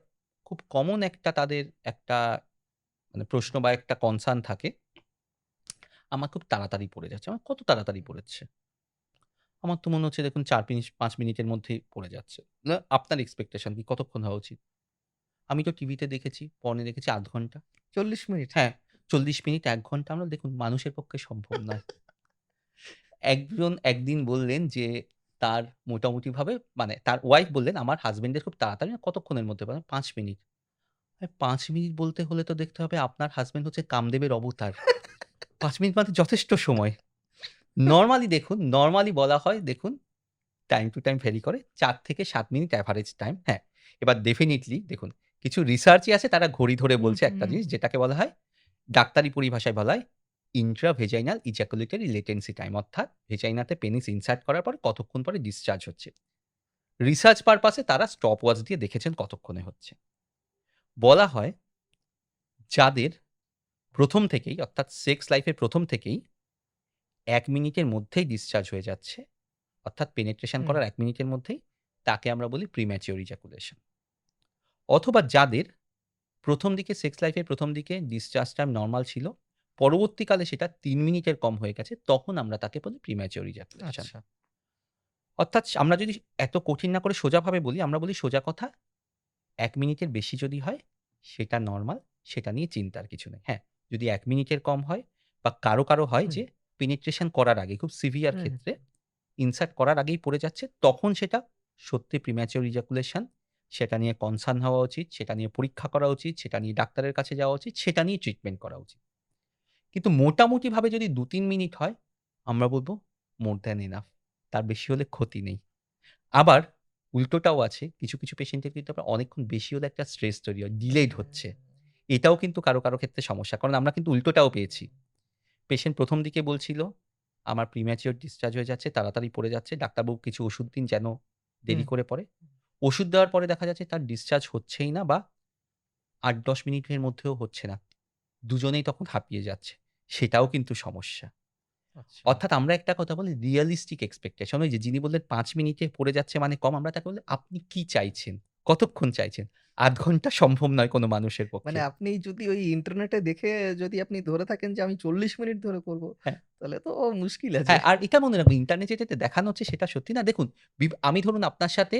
S1: খুব কমন একটা তাদের একটা মানে প্রশ্ন বা একটা কনসার্ন থাকে, আমার খুব তাড়াতাড়ি পড়ে যাচ্ছে। আমার কত তাড়াতাড়ি পড়েছে? আমার তো মনে হচ্ছে দেখুন ৪ মিনিট ৫ মিনিটের মধ্যেই পড়ে যাচ্ছে। না আপনার এক্সপেকটেশন কি কতক্ষণ হওয়া উচিত? আমি তো টিভিতে দেখেছি, পর্নে দেখেছি ০.৫ ঘন্টা।
S2: ৪০ মিনিট।
S1: হ্যাঁ, ৪০ মিনিট ১ ঘন্টা আমরা দেখুন মানুষের পক্ষে সম্ভব নয়। একজন একদিন বললেন যে তার মোটামুটিভাবে মানে তার ওয়াইফ বললেন, "আমার হাসব্যান্ডের খুব তাড়াতাড়ি না কতক্ষণের মধ্যে?" বললাম, "৫ মিনিট।" ৫ মিনিট বলতে হলে তো দেখতে হবে আপনার হাসব্যান্ড হচ্ছে কামদেবের অবতার। ৫ মিনিট মানে যথেষ্ট সময়। নরমালি দেখুন, নরমালি বলা হয় দেখুন টাইম টু টাইম ভ্যারি করে। ৪ থেকে ৭ মিনিট এভারেজ টাইম। হ্যাঁ, এবার ডেফিনিটলি দেখুন কিছু রিসার্চই আছে তারা ঘড়ি ধরে
S2: হুম,
S1: বলছে একটা
S2: হুম,
S1: জিনিস
S2: হুম।
S1: যেটাকে বলা হয় ডাক্তারি পরিভাষায় বলা হয় ইন্ট্রাভেজাইনাল ইজাকুলেটরি লেটেন্সি টাইম অর্থাৎ ভেজাইনাতে পেনিস ইনসার্ট করার পরে কতক্ষণ পরে ডিসচার্জ হচ্ছে। রিসার্চ পারপাসে তারা স্টপ ওয়াচ দিয়ে দেখেছেন কতক্ষণে হচ্ছে। বলা হয় যাদের ১ম থেকেই অর্থাৎ সেক্স লাইফ এর ১ম থেকেই ১ মিনিটের মধ্যেই ডিসচার্জ হয়ে যাচ্ছে, অর্থাৎ পেনিট্রেশন
S2: হুম,
S1: করার ১ মিনিটের মধ্যেই তাকে আমরা বলি প্রিম্যাচিওর ইজাকুলেশন। অথবা যাদের ১ম দিকে সেক্স লাইফ এর ১ম দিকে ডিসচার্জ টাইম নরমাল ছিল, পরবর্তীকালে সেটা ৩ মিনিটের কম হয়ে গেছে, তখন আমরা তাকে বলি প্রিম্যাচিওর ইজাকুলেশন।
S2: আচ্ছা।
S1: অর্থাৎ আমরা যদি এত কঠিন না করে সোজাভাবে বলি, আমরা বলি সোজা কথা ১ মিনিটের বেশি যদি হয়, সেটা নরমাল, সেটা নিয়ে চিন্তার কিছু নেই। হ্যাঁ, যদি ১ মিনিটের কম হয় বা কারো হয়
S2: হুম,
S1: যে পেনিট্রেশন করার আগে খুব সিভিয়ার
S2: হুম, হুম।
S1: ক্ষেত্রে ইনসার্ট করার আগেই পড়ে যাচ্ছে, তখন সেটা সত্যি প্রিম্যাচিওর ইজাকুলেশন। সেটা নিয়ে কনসার্ন হওয়া উচিত, সেটা নিয়ে পরীক্ষা করা উচিত, সেটা নিয়ে ডাক্তারের কাছে যাওয়া উচিত, সেটা নিয়ে ট্রিটমেন্ট করা উচিত। কিন্তু মোটামুটিভাবে যদি ২-৩ মিনিট হয়, আমরা বলব মোর দ্যান এনাফ। তার বেশি হলে ক্ষতি নেই। আবার উল্টোটাও আছে। কিছু পেশেন্টের কিন্তু আবার অনেকক্ষণ বেশি হলে একটা স্ট্রেস তৈরি হয়। ডিলেড হচ্ছে। এটাও কিন্তু কারো ক্ষেত্রে সমস্যা। কারণ আমরা কিন্তু উল্টোটাও পেয়েছি। পেশেন্ট ১ম দিকে বলছিল, "আমার প্রিম্যাচিওর ডিসচার্জ হয়ে যাচ্ছে, তাড়াতাড়ি পড়ে যাচ্ছে। ডাক্তারবাবু কিছু ওষুধ দিন যেন
S2: হুম,
S1: দেরি করে পড়ে।" ওষুধ দেওয়ার পরে দেখা যাচ্ছে তার ডিসচার্জ হচ্ছেই না বা ৮-১০ মিনিটের মধ্যেও হচ্ছে না। দুজনেই তখন হাঁপিয়ে যাচ্ছে। সেটাও কিন্তু সমস্যা।
S2: আচ্ছা।
S1: অর্থাৎ আমরা একটা কথা বলি রিয়ালিস্টিক এক্সপেকটেশন ওই যে যিনি বললেন ৫ মিনিটে পড়ে যাচ্ছে মানে কম আমরা তাকে বলি আপনি কি চাইছেন? কতক্ষণ চাইছেন? ০.৫ ঘন্টা সম্ভব নয় কোনো মানুষের
S2: মানে
S1: পক্ষে।
S2: আপনি যদি ওই ইন্টারনেটে দেখে যদি আপনি ধরে থাকেন যে আমি ৪০ মিনিট ধরে করব,
S1: হ্যাঁ,
S2: তাহলে তো মুশকিল আছে।
S1: হ্যাঁ, আর এটা মনে রাখবেন ইন্টারনেটে যেটা দেখানো হচ্ছে সেটা সত্যি না। দেখুন আমি ধরুন আপনার সাথে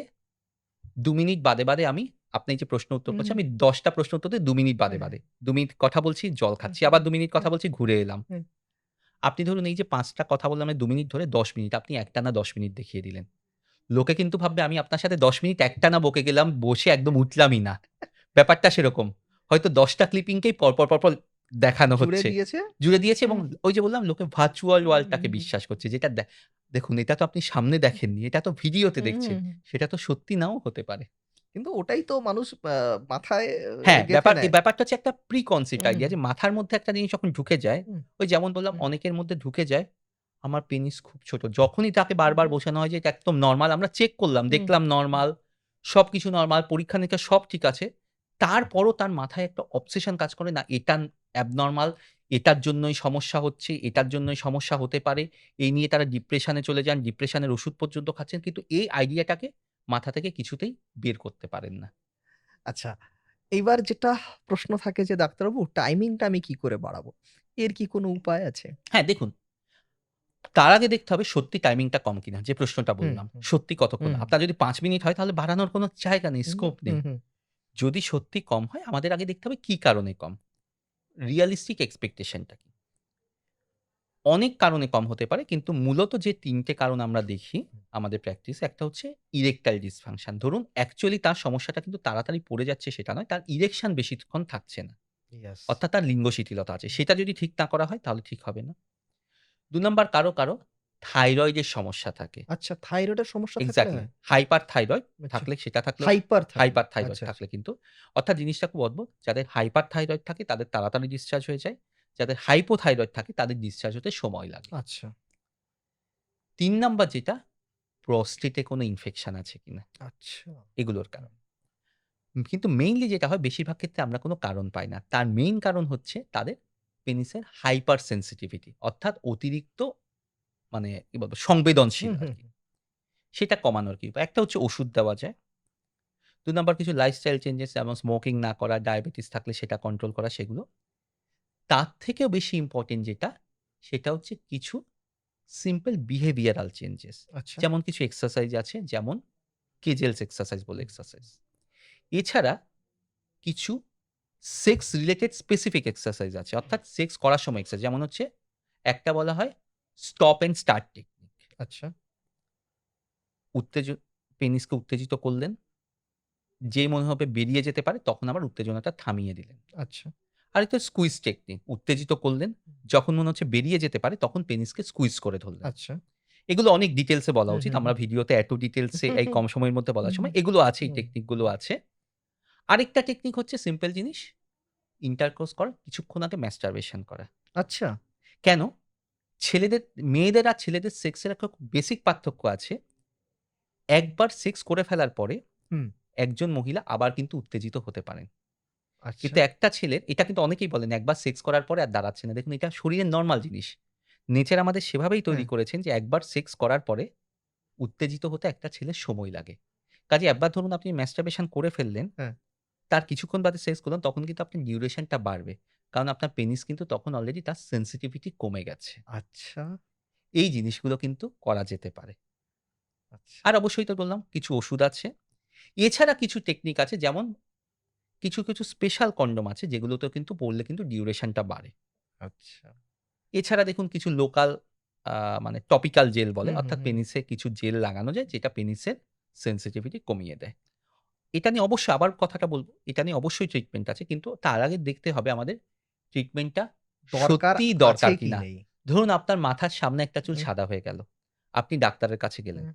S1: ২ মিনিট বাদে আমি আপনি যে প্রশ্ন উত্তর
S2: হুম,
S1: করছেন
S2: হুম,
S1: আমি ১০ টা প্রশ্ন উত্তর দেই ২ মিনিট
S2: হ্যাঁ, হ্যাঁ,
S1: বাদে। ২ মিনিট কথা বলছি, জল
S2: হুম,
S1: খাচ্ছি।
S2: হুম,
S1: আবার ২ মিনিট কথা
S2: হুম,
S1: বলছি, ঘুরে এলাম।
S2: হুম।
S1: আপনি ধরুন এই যে ৫ টা কথা বললাম ২ মিনিট ধরে ১০ মিনিট। আপনি একটানা ১০ মিনিট দেখিয়ে দিলেন। লোকে কিন্তু ভাববে আমি আপনার সাথে ১০ মিনিট একটানা বকে গেলাম, বসে একদম উঠলামই না। ব্যাপারটা সেরকম। হয়তো ১০ টা ক্লিপিংকেই পরপর দেখানো
S2: জুড়ে
S1: হচ্ছে।
S2: দিয়েছে।
S1: জুড়ে দিয়েছে এবং
S2: হুম,
S1: ওই যে বললাম লোকে ভার্চুয়াল
S2: হুম,
S1: ওয়ার্লডটাকে
S2: হুম,
S1: বিশ্বাস করছে। যেটা দেখুন এটা তো আপনি সামনে দেখেননি। এটা তো ভিডিওতে
S2: হুম,
S1: দেখছেন।
S2: হুম।
S1: সেটা তো সত্যি নাও হতে পারে।
S2: কিন্তু ওটাই তো মানুষ মাথায়
S1: হ্যাঁ,
S2: গেঁথে
S1: এই
S2: নেয়।
S1: ব্যাপারটা হচ্ছে একটা প্রি কনসিভড
S2: হুম,
S1: আইডিয়া যে মাথার মধ্যে একটা জিনিস যখন ঢুকে যায়,
S2: হুম,
S1: ওই যেমন বললাম
S2: হুম,
S1: অনেকের মধ্যে ঢুকে যায়, আমার পেনিস খুব ছোট। যখনই তাকে বারবার বোঝানো হয় যে এটা একদম নরমাল, আমরা চেক করলাম,
S2: হুম।
S1: দেখলাম নরমাল, সবকিছু নরমাল, পরীক্ষা-নিরীক্ষা সব ঠিক আছে। তারপরও তার মাথায় একটা অবসেশন কাজ করে, না এটা অ্যাবনরমাল, এটার জন্যই সমস্যা হচ্ছে, এটার জন্যই সমস্যা হতে পারে। এই নিয়ে তারা ডিপ্রেশনে চলে যান, ডিপ্রেশনের ওষুধ পর্যন্ত খাচ্ছেন। কিন্তু এই আইডিয়াটাকে মাথা থেকে কিছুতেই বের করতে পারেন না।
S2: আচ্ছা, এইবার যেটা প্রশ্ন থাকে যে ডাক্তারবাবু টাইমিংটা আমি কি করে বাড়াবো? এর কি কোনো উপায় আছে?
S1: হ্যাঁ, দেখুন, তার আগে দেখতে হবে সত্যি টাইমিংটা কম কিনা। যে প্রশ্নটা
S2: হুম,
S1: বললাম,
S2: হুম,
S1: সত্যি কতক্ষণ?
S2: হুম,
S1: আপনার যদি ৫ মিনিট হয় তাহলে বাড়ানোর কোনো জায়গা নেই,
S2: হুম,
S1: স্কোপ
S2: হুম,
S1: নেই।
S2: হুম।
S1: যদি সত্যি কম হয় আমাদের আগে দেখতে হবে কি কারণে কম। রিয়ালিস্টিক এক্সপেকটেশনটা কি? অনেক কারণে কম হতে পারে, কিন্তু মূলত যে ৩ টে কারণ আমরা দেখি আমাদের প্র্যাকটিসে, একটা হচ্ছে ইরেকটাইল ডিসফাংশন। ধরুন অ্যাকচুয়ালি তার সমস্যাটা কিন্তু তাড়াতাড়ি পড়ে যাচ্ছে সেটা নয়, তার ইরেকশন বেশিক্ষণ থাকছে না।
S2: ইয়েস।
S1: অর্থাৎ তার লিঙ্গ শিথিলতা আছে। সেটা যদি ঠিক না করা হয় তাহলে ঠিক হবে না। ২ নাম্বার কারো থাইরয়েডের সমস্যা থাকে।
S2: আচ্ছা, থাইরয়েডের সমস্যা থাকলে
S1: এক্সাক্টলি।
S2: হয়?
S1: হাইপার থাইরয়েড
S2: আচ্ছা।
S1: থাকলে সেটা থাকলেও
S2: হাইপার থাইরয়েড।
S1: হাইপার থাইরয়েড
S2: আচ্ছা, আচ্ছা।
S1: থাকলে কিন্তু, অর্থাৎ জিনিসটা খুব অদ্ভুত। যাদের হাইপার থাইরয়েড থাকে তাদের তাড়াতাড়ি ডিসচার্জ হয়ে যায়। যাদের হাইপোথাইরয়েড থাকে তাদের ডিসচার্জ হতে সময় লাগে।
S2: আচ্ছা,
S1: ৩ নাম্বার যেটা, প্রস্টেটে কোনো ইনফেকশন আছে কিনা,
S2: আচ্ছা।
S1: এগুলোর কারণ। কিন্তু মেইনলি যেটা হয় বেশিরভাগ ক্ষেত্রে আমরা কোনো কারণ পাই না। তার মেইন কারণ হচ্ছে তাদের পেনিসের হাইপার সেনসিটিভিটি, অর্থাৎ অতিরিক্ত মানে কি বলবো সংবেদনশীল
S2: হুম, হুম,
S1: আরকি।
S2: হুম।
S1: সেটা কমানোর কি উপায়? একটা হচ্ছে ওষুধ দেওয়া যায়। ২ নাম্বার কিছু লাইফস্টাইল চেঞ্জেস, যেমন স্মোকিং না করা, ডায়াবেটিস থাকলে সেটা কন্ট্রোল করা, সেগুলো। তার থেকেও বেশি ইম্পোর্টেন্ট যেটা, সেটা হচ্ছে কিছু সিম্পল বিহেভিয়ারাল চেঞ্জেস।
S2: আচ্ছা।
S1: যেমন কিছু এক্সারসাইজ আছে, যেমন কেজেলস এক্সারসাইজ বলে এক্সারসাইজ। এছাড়া কিছু সেক্স রিলেটেড স্পেসিফিক এক্সারসাইজ আছে। অর্থাৎ সেক্স করার সময় এক্সারসাইজ, যেমন হচ্ছে একটা বলা হয় স্টপ অ্যান্ড স্টার্ট টেকনিক।
S2: আচ্ছা,
S1: উত্তেজ পেনিসকে উত্তেজিত করলেন, যেই মনে হবে বেরিয়ে যেতে পারে তখন আবার উত্তেজনাটা থামিয়ে দিলেন।
S2: আচ্ছা,
S1: আরেকটা স্কুইজ টেকনিক, উত্তেজিত করলেন, যখন মনে হচ্ছে বেরিয়ে যেতে পারে তখন পেনিসকে স্কুইজ করে ধরলেন।
S2: আচ্ছা।
S1: এগুলো অনেক ডিটেইলসে বলা
S2: হুম,
S1: উচিত।
S2: হুম,
S1: আমরা
S2: হুম।
S1: ভিডিওতে এত ডিটেইলসে এই কম সময়ের মধ্যে বলার
S2: হুম,
S1: সময় এগুলো আছে, এই
S2: হুম।
S1: টেকনিকগুলো আছে। আরেকটা টেকনিক হচ্ছে সিম্পল জিনিস, ইন্টারকোর্স করা, কিছুক্ষণ আগে ম্যাস্টারবেশন করা।
S2: আচ্ছা।
S1: কেন? ছেলেদের, মেয়েদের আর ছেলেদের সেক্সের একটা খুব বেসিক পার্থক্য আছে। একবার সেক্স করে ফেলার পরে
S2: হুম।
S1: একজন মহিলা আবার কিন্তু উত্তেজিত হতে পারেন।
S2: আচ্ছা।
S1: কিন্তু একটা ছেলের, এটা কিন্তু অনেকেই বলেন একবার সেক্স করার পরে আর দাঁড়াচ্ছে না। দেখুন এটা শরীরের নরমাল জিনিস। নেচার আমাদের সেভাবেই তৈরি
S2: হ্যাঁ,
S1: করেছেন যে একবার সেক্স করার পরে উত্তেজিত হতে একটা ছেলের সময় লাগে। কাজেই একবার ধরুন আপনি ম্যাস্টারবেশন করে ফেললেন,
S2: হ্যাঁ।
S1: তার কিছুক্ষণ বাদে সেক্স করলেন, তখন কিন্তু আপনার ডিউরেশনটা বাড়বে। কারণ আপনার পেনিস কিন্তু তখন অলরেডি তার সেনসিটিভিটি কমে গেছে।
S2: আচ্ছা,
S1: এই জিনিসগুলো কিন্তু করা যেতে পারে।
S2: আচ্ছা,
S1: আর অবশ্যই তো বললাম কিছু ওষুধ আছে। এছাড়া কিছু টেকনিক আছে, যেমন কিছু স্পেশাল কন্ডোম আছে যেগুলোতেও কিন্তু পড়লে কিন্তু ডিউরেশনটা বাড়ে।
S2: আচ্ছা।
S1: এছাড়া দেখুন কিছু লোকাল আ মানে টপিক্যাল জেল বলে,
S2: হুম, হুম,
S1: অর্থাৎ
S2: হুম।
S1: পেনিসে কিছু জেল লাগানো যায় যেটা পেনিসের সেনসিটিভিটি কমিয়ে দেয়। এটা নিয়ে অবশ্যই আবার কথাটা বলব, এটা নিয়ে অবশ্যই ট্রিটমেন্ট আছে। কিন্তু তার আগে দেখতে হবে আমাদের ট্রিটমেন্টটা
S2: দরকার
S1: সত্যিই
S2: আছে
S1: দরকার
S2: কি
S1: কিনা।
S2: নেই?
S1: ধরুন আপনার মাথার সামনে একটা চুল
S2: হুম,
S1: সাদা হয়ে গেল। আপনি ডাক্তারের কাছে গেলেন।
S2: হুম,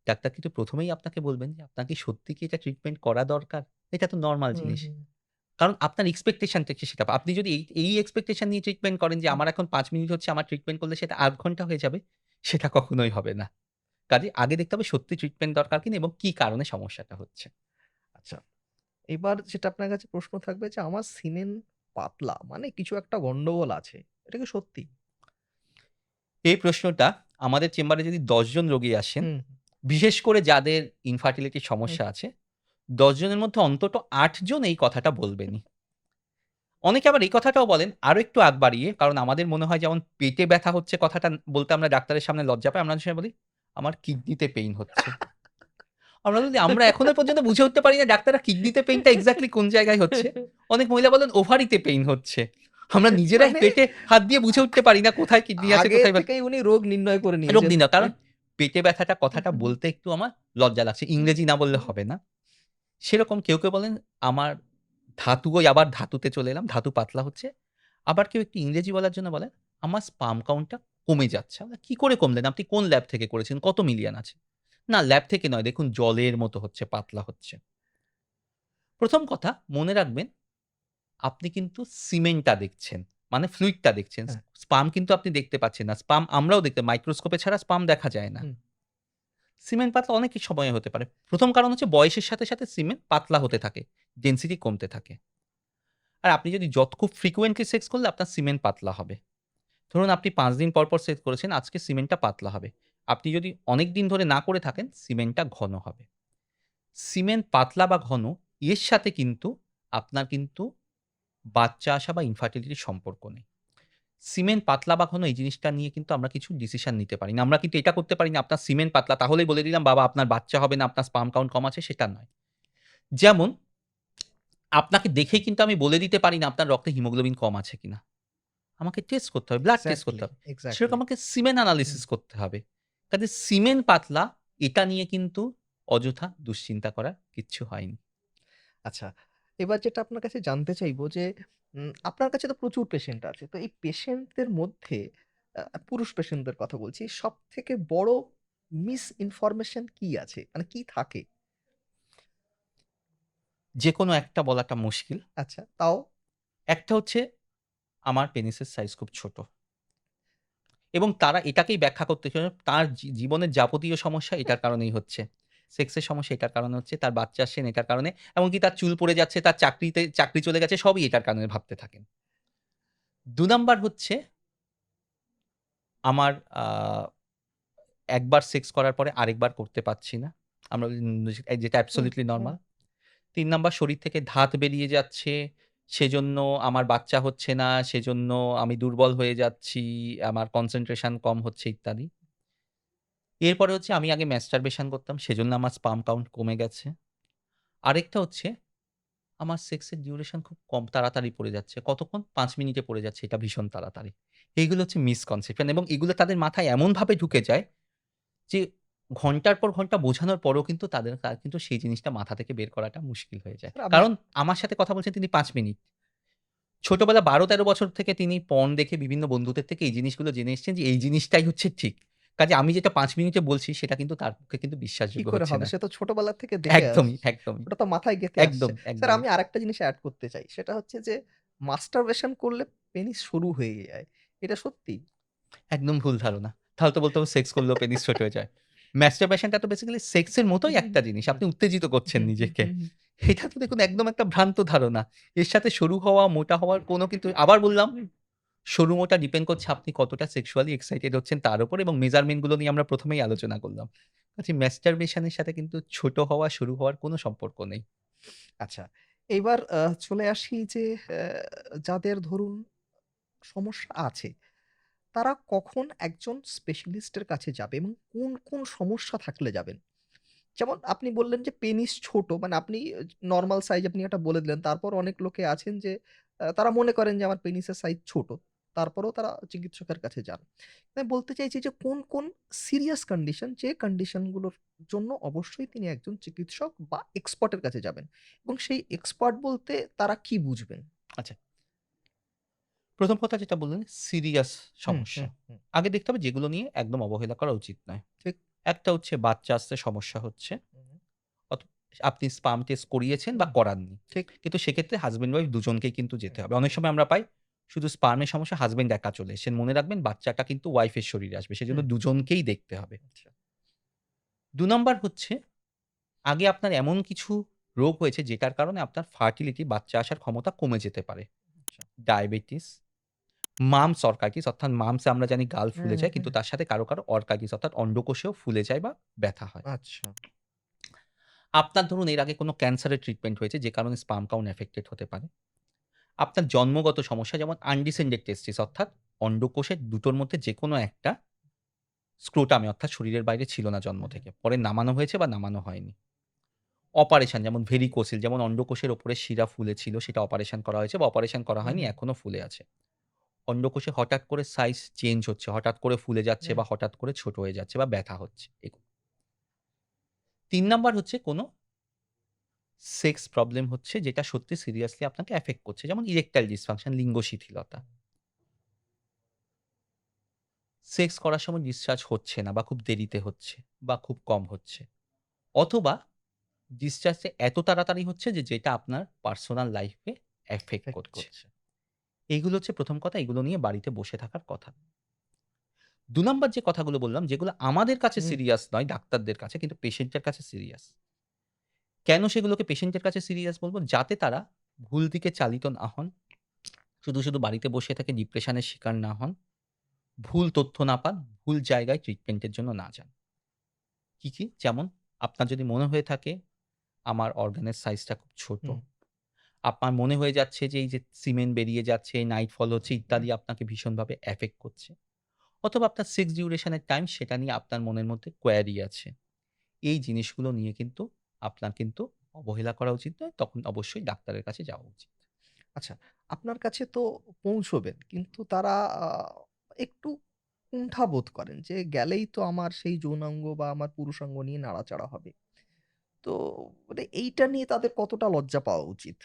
S1: ডাক্তার কিন্তু ১ম এই আপনাকে বলবেন যে আপনার কি সত্যি কি এটা ট্রিটমেন্ট করা দরকার? এটা তো নরমাল
S2: হুম,
S1: জিনিস।
S2: হুম,
S1: কারণ আপনার এক্সপেকটেশন থেকে সেটা, আপনি যদি এই এক্সপেকটেশন নিয়ে ট্রিটমেন্ট করেন যে
S2: হুম।
S1: আমার এখন ৫ মিনিট হচ্ছে, আমার ট্রিটমেন্ট করলে সেটা ৮ ঘন্টা হয়ে যাবে, সেটা কখনোই হবে না। কাজেই আগে দেখতে হবে সত্যি ট্রিটমেন্ট দরকার কিনা এবং কি কারণে সমস্যাটা হচ্ছে।
S2: আচ্ছা। এবার যেটা আপনার কাছে প্রশ্ন থাকবে যে আমার সিমেন পাতলা মানে কিছু একটা গন্ডগোল আছে। এটা কি সত্যি?
S1: এই প্রশ্নটা, আমাদের চেম্বারে যদি ১০ জন রোগী আসেন,
S2: হুম,
S1: বিশেষ করে যাদের ইনফার্টিলিটির
S2: হুম।
S1: সমস্যা আছে, ১০ জনের মধ্যে অন্তত ৮ জন এই কথাটা বলবেনই। অনেকে আবার এই কথাটাও বলেন আরো একটু আগ বাড়িয়ে, কারণ আমাদের মনে হয় যেমন পেটে ব্যথা হচ্ছে কথাটা বলতে আমরা ডাক্তারের সামনে লজ্জা পাই। আমরা অনেক সময় বলি, "আমার কিডনিতে পেইন হচ্ছে।" আমরা এখনো পর্যন্ত বুঝে উঠতে পারি না ডাক্তাররা কিডনিতে পেইনটা এক্সাক্টলি কোন জায়গায় হচ্ছে। অনেক মহিলা বলেন ওভারিতে পেইন হচ্ছে। আমরা নিজেরাই
S2: মানে
S1: পেটে হাত দিয়ে বুঝে উঠতে পারি না কোথায় কিডনি আছে,
S2: আগে
S1: কোথায়
S2: থেকেই উনি রোগ নির্ণয় করে
S1: রোগ
S2: নিয়েছেন।
S1: নির্ণয়। কারণ পেটে ব্যথাটা কথাটা বলতে একটু আমার লজ্জা লাগছে। ইংরেজি না বললে হবে না। সেরকম কেউ বলেন আমার ধাতু, ওই আবার ধাতুতে চলে এলাম। ধাতু পাতলা হচ্ছে। আবার কেউ একটু ইংরেজি বলার জন্য বলেন, আমার স্পার্ম কাউন্টটা কমে যাচ্ছে। আমরা কি করে কমলেন? আপনি কোন ল্যাব থেকে করেছেন? কত মিলিয়ন আছে? না ল্যাব থেকে নয়, দেখুন জলের মতো হচ্ছে, পাতলা হচ্ছে। ১ম কথা মনে রাখবেন, আপনি কিন্তু সিমেন্টটা দেখছেন। মানে ফ্লুইডটা দেখছেন।
S2: হ্যাঁ।
S1: স্পার্ম কিন্তু আপনি দেখতে পাচ্ছেন না। স্পার্ম আমরাও দেখতে মাইক্রোস্কোপে ছাড়া স্পার্ম দেখা যায় না।
S2: হুম।
S1: সিমেন্ট পাতলা অনেক সময় হতে পারে। প্রথম কারণ হচ্ছে বয়সের সাথে, সাথে সিমেন্ট পাতলা হতে থাকে। ডেনসিটি কমতে থাকে। আর আপনি যদি খুব ফ্রিকোয়েন্টলি সেক্স করলে আপনার সিমেন্ট পাতলা হবে। ধরুন আপনি ৫ দিন পর, পর সেক্স করেছেন, আজকে সিমেন্টটা পাতলা হবে। আপনি যদি অনেক দিন ধরে না করে থাকেন, সিমেন্টটা ঘন হবে। সিমেন্ট পাতলা বা ঘন এর সাথে কিন্তু আপনার কিন্তু বাচ্চা আসা বা ইনফার্টিলিটির সম্পর্ক নেই। সিমেন্ট পাতলা বা ঘন এই জিনিসটা নিয়ে কিন্তু আমরা কিছু ডিসিশন নিতে পারি না। আমরা কিন্তু এটা করতে পারি না, আপনার সিমেন্ট পাতলা তাহলেই বলে দিলাম বাবা আপনার বাচ্চা হবে না, আপনার স্পার্ম কাউন্ট কম আছে, সেটা নয়। যেমন আপনাকে দেখেই কিন্তু আমি বলে দিতে পারি না আপনার রক্তে হিমোগ্লোবিন কম আছে কিনা। আমাকে টেস্ট করতে হবে, ব্লাড টেস্ট করতে
S2: এক্সাক্টলি,
S1: হবে। সেরকম
S2: এক্সাক্টলি।
S1: আমাকে সিমেন্ট
S2: হুম।
S1: অ্যানালিসিস করতে হবে। কাজে সিমেন্ট পাতলা এটা নিয়ে কিন্তু অযথা দুশ্চিন্তা করার কিচ্ছু হয়নি।
S2: আচ্ছা, এবার যেটা আপনার কাছে জানতে চাইবো যে আপনার কাছে তো প্রচুর পেশেন্ট আছে। তো এই পেশেন্টদের মধ্যে পুরুষ পেশেন্টদের কথা বলছি। সবথেকে বড় মিস ইনফরমেশন কি আছে? মানে কি থাকে?
S1: যেকোনো একটা বলাটা মুশকিল।
S2: আচ্ছা, তাও?
S1: একটা হচ্ছে আমার পেনিসের সাইজ খুব ছোট। এবং তারা এটাকেই ব্যাখ্যা করতে চায় তার জীবনের যাবতীয় সমস্যা এটার কারণেই হচ্ছে। সেক্সের সমস্যা এটার কারণে হচ্ছে, তার বাচ্চা আসছে না এটার কারণে, এমনকি তার চুল পড়ে যাচ্ছে, তার চাকরি চলে গেছে সবই এটার কারণে ভাবতে থাকেন। ২ নাম্বার হচ্ছে আমার একবার সেক্স করার পরে আরেকবার করতে পারছি না। আমরা যেটা
S2: হুম,
S1: অ্যাবসোলিউটলি
S2: হুম।
S1: নরমাল। ৩ নাম্বার শরীর থেকে ধাত বেরিয়ে যাচ্ছে। সেজন্য আমার বাচ্চা হচ্ছে না, সেজন্য আমি দুর্বল হয়ে যাচ্ছি, আমার কনসেনট্রেশন কম হচ্ছে ইত্যাদি। এরপরে হচ্ছে আমি আগে ম্যাস্টারবেশন করতাম, সেজন্য আমার স্পার্ম কাউন্ট কমে গেছে। আরেকটা হচ্ছে আমার সেক্সের ডিউরেশন খুব কম তাড়াতাড়ি পড়ে যাচ্ছে। কতক্ষণ? ৫ মিনিটে পড়ে যাচ্ছে, এটা ভীষণ তাড়াতাড়ি। এইগুলো হচ্ছে মিসকনসেপশন এবং এগুলো তাদের মাথায় এমনভাবে ঢুকে যায় যে ঘন্টার পর ঘন্টা বোঝানোর পরেও কিন্তু তার কিন্তু সেই জিনিসটা মাথা থেকে বের করাটা মুশকিল হয়ে যায়।
S2: স্যার আমি
S1: কারণ আমার সাথে কথা বলছেন তিনি ৫ মিনিট। ছোটবেলা ১২-১৩ বছর থেকে তিনি পর্ন দেখে বিভিন্ন বন্ধুদের থেকে এই জিনিসগুলো জেনে এসেছেন যে এই জিনিসটাই হচ্ছে ঠিক। কাজে আমি যেটা ৫ মিনিটে বলছি সেটা কিন্তু তার পক্ষে কিন্তু
S2: কি
S1: বিশ্বাসযোগ্য
S2: করে
S1: হচ্ছে
S2: হবে?
S1: না।
S2: সে তো ছোটবেলা থেকে দেখে
S1: একদমই,
S2: আসছে।
S1: একদমই,
S2: ওটা তো মাথায় গেঁথে আসছে।
S1: একদম,
S2: স্যার
S1: একদমই।
S2: আমি আরেকটা জিনিস এড করতে চাই। সেটা হচ্ছে যে মাস্টারবেশন করলে পেনিস সরু হয়ে যায়। এটা সত্যি?
S1: একদম ভুল ধারণা। তাহলে তো বলতে হবে সেক্স করলেও পেনিস ছোট হয়ে যায়। মাস্টারবেশনটা তো বেসিক্যালি সেক্সের মতোই
S2: হুম,
S1: একটা জিনিস।
S2: হুম,
S1: আপনি উত্তেজিত করছেন
S2: হুম, হুম,
S1: নিজেকে।
S2: হুম, হুম।
S1: এটা তো দেখুন একদম একটা ভ্রান্ত ধারণা। এর সাথে সরু হওয়া, মোটা হওয়ার কোনো কিন্তু আবার বললাম সরু মোটা ডিপেন্ড করছে আপনি কতটা সেক্সুয়ালি এক্সাইটেড হচ্ছেন তার উপর এবং মেজারমেন্ট গুলো নিয়ে আমরা ১ম এই আলোচনা করলাম। কাজেই মাস্টারবেশন এর সাথে কিন্তু ছোট হওয়া, সরু হওয়ার কোনো সম্পর্ক নেই।
S2: আচ্ছা। এইবার চলে আসি যে যাদের ধরুন সমস্যা আছে, তারা কখন একজন স্পেশালিস্টের কাছে যাবে এবং কোন, কোন সমস্যা থাকলে যাবেন? যেমন আপনি বললেন যে পেনিস ছোট মানে আপনি নরমাল সাইজ আপনি এটা বলে দিলেন। তারপর অনেক লোকে আছেন যে তারা মনে করেন যে আমার পেনিসের সাইজ ছোট। তারপরেও তারা চিকিৎসকের কাছে যান। আমি বলতে চাইছি যে কোন, কোন সিরিয়াস কন্ডিশন যে কন্ডিশন গুলোর জন্য অবশ্যই তিনি একজন চিকিৎসক বা এক্সপার্ট এর কাছে যাবেন। এবং সেই এক্সপার্ট বলতে তারা কি বুঝবেন?
S1: আচ্ছা, ১ম কথা যেটা বললেন সিরিয়াস
S2: হুম,
S1: সমস্যা।
S2: হুম, হুম।
S1: আগে দেখতে হবে যেগুলো নিয়ে একদম অবহেলা করা উচিত নয়।
S2: ঠিক।
S1: একটা হচ্ছে বাচ্চা আসতে সমস্যা হচ্ছে।
S2: হুম,
S1: অত আপনি স্পার্ম টেস্ট করিয়েছেন বা
S2: হুম,
S1: করাননি।
S2: ঠিক।
S1: কিন্তু সেক্ষেত্রে হাসব্যান্ড ওয়াইফ দুজনকেই কিন্তু যেতে
S2: হুম,
S1: হবে। অনেক
S2: হুম,
S1: সময় আমরা পাই শুধু স্পার্মের সমস্যা হাসব্যান্ড একা চলে এসেছেন। মনে রাখবেন বাচ্চাটা কিন্তু ওয়াইফের শরীরে আসবে। সেজন্য
S2: হুম।
S1: দুজনকেই দেখতে হবে।
S2: আচ্ছা,
S1: ২ নাম্বার হচ্ছে আগে আপনার এমন কিছু রোগ হয়েছে যেটার কারণে আপনার ফার্টিলিটি বাচ্চা আসার ক্ষমতা কমে যেতে পারে।
S2: আচ্ছা।
S1: ডায়াবেটিস, মামস অর্কাইটিস অর্থাৎ মামসে আমরা জানি গাল ফুলে
S2: হুম,
S1: যায়
S2: হুম।
S1: কিন্তু তার সাথে কারো, কারো অর্কাইটিস অর্থাৎ অন্ডকোষেও ফুলে যায় বা ব্যথা হয়।
S2: আচ্ছা।
S1: আপনার ধরুন এর আগে কোনো ক্যান্সারের ট্রিটমেন্ট হয়েছে যে কারণে স্পার্ম কাউন্ট এফেক্টেড হতে পারে। আপনার জন্মগত সমস্যা যেমন আনডিসেন্ডেড টেস্টিস অর্থাৎ অন্ডকোষের দুটোর মধ্যে যেকোনো একটা স্ক্রোটামে অর্থাৎ শরীরের বাইরে ছিল না জন্ম
S2: হুম, হুম,
S1: থেকে। পরে নামানো হয়েছে বা নামানো হয়নি। অপারেশন যেমন ভেরিকোসিল যেমন অন্ডকোষের উপরে শিরা ফুলেছিল সেটা অপারেশন করা হয়েছে বা অপারেশন করা
S2: হুম,
S1: হয়নি
S2: হুম,
S1: এখনো ফুলে আছে। অন্ডকোষে হঠাৎ করে সাইজ চেঞ্জ হচ্ছে, হঠাৎ করে ফুলে যাচ্ছে
S2: হুম।
S1: বা হঠাৎ করে ছোট হয়ে যাচ্ছে বা ব্যথা হচ্ছে। ৩ নাম্বার হচ্ছে কোনো সেক্স প্রবলেম হচ্ছে যেটা সত্যি সিরিয়াসলি আপনাকে এফেক্ট করছে। যেমন ইরেকটাইল ডিসফাংশন লিঙ্গ শিথিলতা। সেক্স করার সময় ডিসচার্জ হচ্ছে না বা খুব দেরিতে হচ্ছে বা খুব কম হচ্ছে। অথবা ডিসচার্জটা এত তাড়াতাড়ি হচ্ছে যে যেটা আপনার পার্সোনাল লাইফে এফেক্ট
S2: এফেক্ট
S1: করছে।
S2: করছে।
S1: এইগুলো হচ্ছে ১ম কথা, এগুলো নিয়ে বাড়িতে বসে থাকার কথা। ২ নাম্বার যে কথাগুলো বললাম, যেগুলো আমাদের কাছে
S2: হুম,
S1: সিরিয়াস নয় ডাক্তারদের কাছে, কিন্তু পেশেন্টের কাছে সিরিয়াস। কেন সেগুলোকে পেশেন্টের কাছে সিরিয়াস বলব? যাতে তারা ভুল দিকে চালিত না হন। শুধু বাড়িতে বসে থেকে ডিপ্রেশনের শিকার না হন। ভুল তথ্য না পান, ভুল জায়গায় ট্রিটমেন্টের জন্য না যান। কি? যেমন আপনার যদি মনে হয়ে থাকে আমার অর্গানের সাইজটা খুব ছোট।
S2: হুম,
S1: আপনার মনে হয়ে যাচ্ছে যে এই যে সিমেন্ট বেরিয়ে যাচ্ছে, নাইট ফল হচ্ছে
S2: হুম।
S1: ইত্যাদি আপনাকে ভীষণভাবে এফেক্ট করছে। অথবা আপনার সেক্স ডিউরেশন এর টাইম সেটা নিয়ে আপনার মনের মধ্যে কোয়েরি আছে। এই জিনিসগুলো নিয়ে কিন্তু আপনার কিন্তু অবহেলা করা উচিত নয়। তখন অবশ্যই ডাক্তারের কাছে যাওয়া উচিত।
S2: আচ্ছা, আপনার কাছে তো পৌঁছবেন। কিন্তু তারা আ একটু কুণ্ঠাবোধ করেন যে গেলেই তো আমার সেই যৌনাঙ্গ বা আমার পুরুষাঙ্গ নিয়ে নাড়াচাড়া হবে। তো মানে এইটা নিয়ে তাদের কতটা লজ্জা পাওয়া উচিত?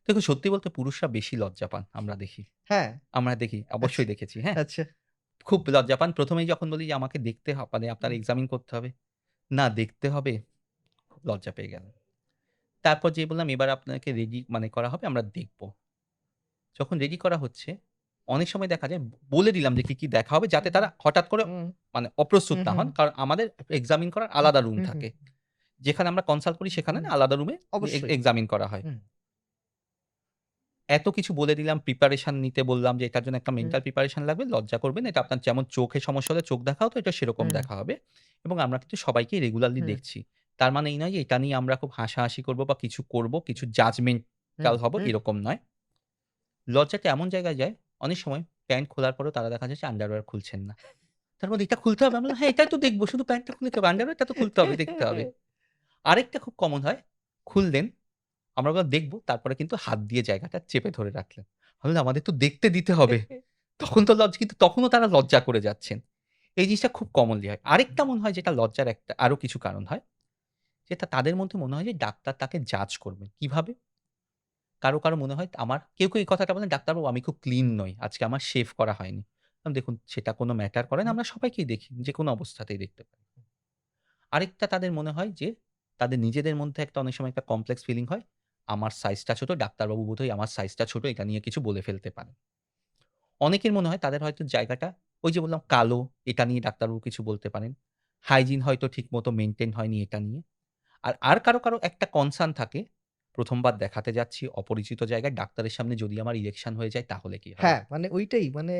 S1: দেখুন সত্যি বলতে পুরুষরা বেশি লজ্জা পান আমরা দেখি।
S2: হ্যাঁ,
S1: আমরা দেখি,
S2: আচ্ছা,
S1: অবশ্যই দেখেছি, হ্যাঁ?
S2: আচ্ছা।
S1: খুব লজ্জা পান। ১ম এই যখন বলি যে আমাকে দেখতে মানে আপনার
S2: হুম,
S1: এক্সামিন করতে হবে। না দেখতে হবে, খুব লজ্জা পেয়ে গেলেন। তারপর যেয়ে বললাম এবার আপনাকে রেডি মানে করা হবে আমরা দেখব। যখন রেডি করা হচ্ছে, অনেক সময় দেখা যায় বলে দিলাম যে কি দেখা হবে যাতে
S2: হুম,
S1: তারা হঠাৎ করে
S2: হুম,
S1: মানে অপ্রস্তুত
S2: হুম,
S1: না
S2: হুম,
S1: হন। কারণ আমাদের এক্সামিন করার
S2: হুম,
S1: আলাদা রুম
S2: হুম, হুম,
S1: থাকে। যেখানে আমরা কনসাল্ট করি সেখানে
S2: হুম,
S1: না আলাদা রুমে
S2: অবশ্যই।
S1: এক্সামিন করা হয়।
S2: হুম,
S1: এত কিছু বলে দিলাম, প্রিপারেশন নিতে বললাম যে এটার জন্য একটা
S2: হুম,
S1: মেন্টাল প্রিপারেশন লাগবে। লজ্জা করবেন না। এটা আপনার যেমন চোখে সমস্যা হলে চোখ দেখা হতো, এটা সেরকম
S2: হুম,
S1: দেখা হবে। এবং আমরা কিন্তু সবাইকেই রেগুলারলি
S2: হুম,
S1: দেখছি। তার মানে এই নয় যে এটা নিয়ে আমরা খুব হাসাহাসি করব বা কিছু করব, কিছু
S2: হুম,
S1: জাজমেন্টাল হব
S2: হুম।
S1: এরকম নয়। লজ্জাটা এমন জায়গায় যায়, অনেক সময় প্যান্ট খোলার পরেও তারা দেখা যাচ্ছে আন্ডারওয়্যার খুলছেন না। তার বলে, "এটা খুলতে হবে?" আমি বললাম, "হ্যাঁ, এটাই তো দেখব। শুধু প্যান্টটা খুললে কি হবে? আন্ডারওয়্যারটা তো খুলতে হবে, দেখতে হবে।" আরেকটা খুব কমন হয়, খুললেন, আমরা বললাম, "দেখব।" তারপরে কিন্তু হাত দিয়ে জায়গাটা চেপে ধরে রাখলেন। আমি বললাম, "আমাদের তো দেখতে দিতে হবে।" তখন তো কিন্তু তখনও তারা লজ্জা করে যাচ্ছেন। এই জিনিসটা খুব কমনলি হয়। আরেকটা মনে হয় যেটা লজ্জার একটা আরো কিছু কারণ হয়, যেটা তাদের মধ্যে মনে হয় যে ডাক্তার তাকে জাজ করবেন। কিভাবে? কারো মনে হয় কেউ এই কথাটা বলেন, "ডাক্তারবাবু আমি খুব ক্লিন নই। আজকে আমার শেভ করা হয়নি।" দেখুন সেটা কোনো ম্যাটার করে না। আমরা সবাইকেই দেখি। যেকোনো অবস্থাতেই দেখতে পাই। আরেকটা তাদের মনে হয় যে, তাদের নিজেদের মধ্যে একটা অনেক সময় একটা কমপ্লেক্স ফিলিং হয়। আমার সাইজটা ছোট, ডাক্তারবাবু বোধহয় আমার সাইজটা ছোট, এটা নিয়ে কিছু বলে ফেলতে পারেন। অনেকের মনে হয় তাদের হয়তো জায়গাটা ওই যে বললাম কালো, এটা নিয়ে ডাক্তারবাবু কিছু বলতে পারেন। হাইজিন হয়তো ঠিকমতো মেইনটেইন হয়নি এটা নিয়ে। আর কারো একটা কনসার্ন থাকে, ১ম বার দেখাতে যাচ্ছি অপরিচিত জায়গায়, ডাক্তারের সামনে যদি আমার ইরেকশন হয়ে যায় তাহলে কি হবে?
S2: হ্যাঁ, মানে ওইটাই মানে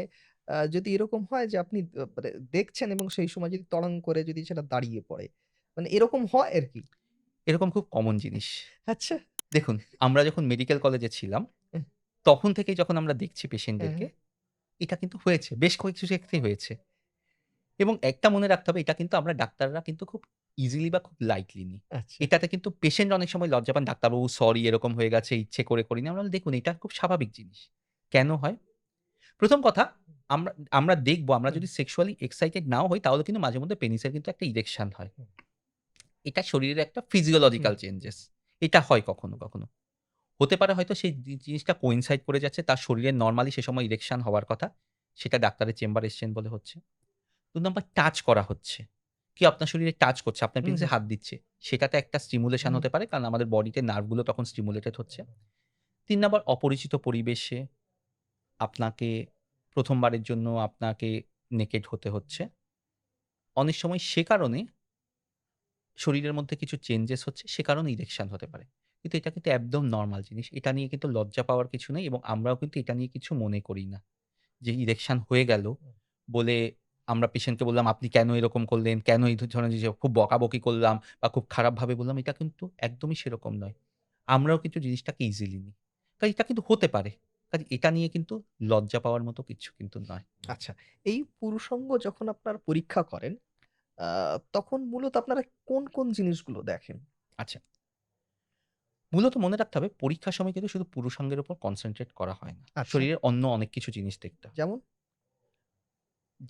S2: যদি এরকম হয় যে আপনি মানে দেখছেন এবং সেই সময় যদি তড়াং করে যদি সেটা দাঁড়িয়ে পড়ে। মানে এরকম হয় আরকি।
S1: এরকম খুব কমন জিনিস।
S2: আচ্ছা।
S1: দেখুন, আমরা যখন মেডিকেল কলেজে ছিলাম,
S2: এহ
S1: তখন থেকেই যখন আমরা দেখছি
S2: হ্যাঁ,
S1: পেশেন্টদেরকে, এটা কিন্তু হয়েছে। বেশ কিছু ক্ষেত্রেই হয়েছে। এবং একটা মনে রাখতে হবে এটা কিন্তু আমরা ডাক্তাররা কিন্তু খুব ইজিলি বা খুব লাইটলি নিই।
S2: আচ্ছা।
S1: এটাতে কিন্তু পেশেন্ট অনেক সময় লজ্জা পান, "ডাক্তারবাবু সরি এরকম হয়ে গেছে, ইচ্ছে করে করিনি।" আমরা বলি, "দেখুন এটা খুব স্বাভাবিক জিনিস।" কেন হয়? ১ম কথা আমরা আমরা দেখব আমরা
S2: হুম,
S1: যদি সেক্সুয়ালি এক্সাইটেড নাও হই তাহলে কিন্তু মাঝে মধ্যে পেনিসের কিন্তু একটা ইরেকশন হয়।
S2: হুম,
S1: এটা শরীরের একটা
S2: হুম,
S1: ফিজিওলজিক্যাল চেঞ্জেস। এটা হয় কখনো। হতে পারে হয়তো সেই জিনিসটা কোইনসাইড করে যাচ্ছে তার শরীরের নরমালি সে সময় ইরেকশন হওয়ার কথা। সেটা ডাক্তারের চেম্বারে এসছেন বলে হচ্ছে। ২ নাম্বার টাচ করা হচ্ছে। কেউ আপনার শরীরে টাচ করছে, আপনার
S2: হুম,
S1: পেনিসে
S2: হুম,
S1: হাত দিচ্ছে। সেটাতে একটা স্টিমুলেশন
S2: হুম,
S1: হতে পারে কারণ আমাদের বডিতে নার্ভগুলো তখন স্টিমুলেটেড হচ্ছে। ৩ নাম্বার অপরিচিত পরিবেশে আপনাকে ১ম বারের জন্য আপনাকে নেকেড হতে হচ্ছে। অনেক সময় সে কারণে শরীরের মধ্যে কিছু চেঞ্জেস হচ্ছে, সে কারণে ইরেকশন হতে পারে। কিন্তু এটা কিন্তু একদম নরমাল জিনিস। এটা নিয়ে কিন্তু লজ্জা পাওয়ার কিছু নেই এবং আমরাও কিন্তু এটা নিয়ে কিছু মনে করি না। যে ইরেকশন হয়ে গেল বলে আমরা পেশেন্টকে বললাম, "আপনি কেন এরকম করলেন? কেন এই ধরনের জিনিস?" খুব বকাবকি করলাম বা খুব খারাপভাবে বললাম। এটা কিন্তু একদমই সেরকম নয়। আমরাও কিন্তু জিনিসটাকে ইজিলি নিই। কারণ এটা কিন্তু হতে পারে। কাজে এটা নিয়ে কিন্তু লজ্জা পাওয়ার মতো কিছু কিন্তু নয়।
S2: আচ্ছা। এই পুরুষাঙ্গ যখন আপনার পরীক্ষা করেন, আ তখন মূলত আপনারা কোন জিনিসগুলো দেখেন?
S1: আচ্ছা, মূলত মনে রাখতে হবে পরীক্ষার সময় কিন্তু শুধু পুরুষাঙ্গের উপর কনসেনট্রেট করা হয় না।
S2: আচ্ছা।
S1: শরীরের অন্য অনেক কিছু জিনিস দেখতে হয়।
S2: যেমন?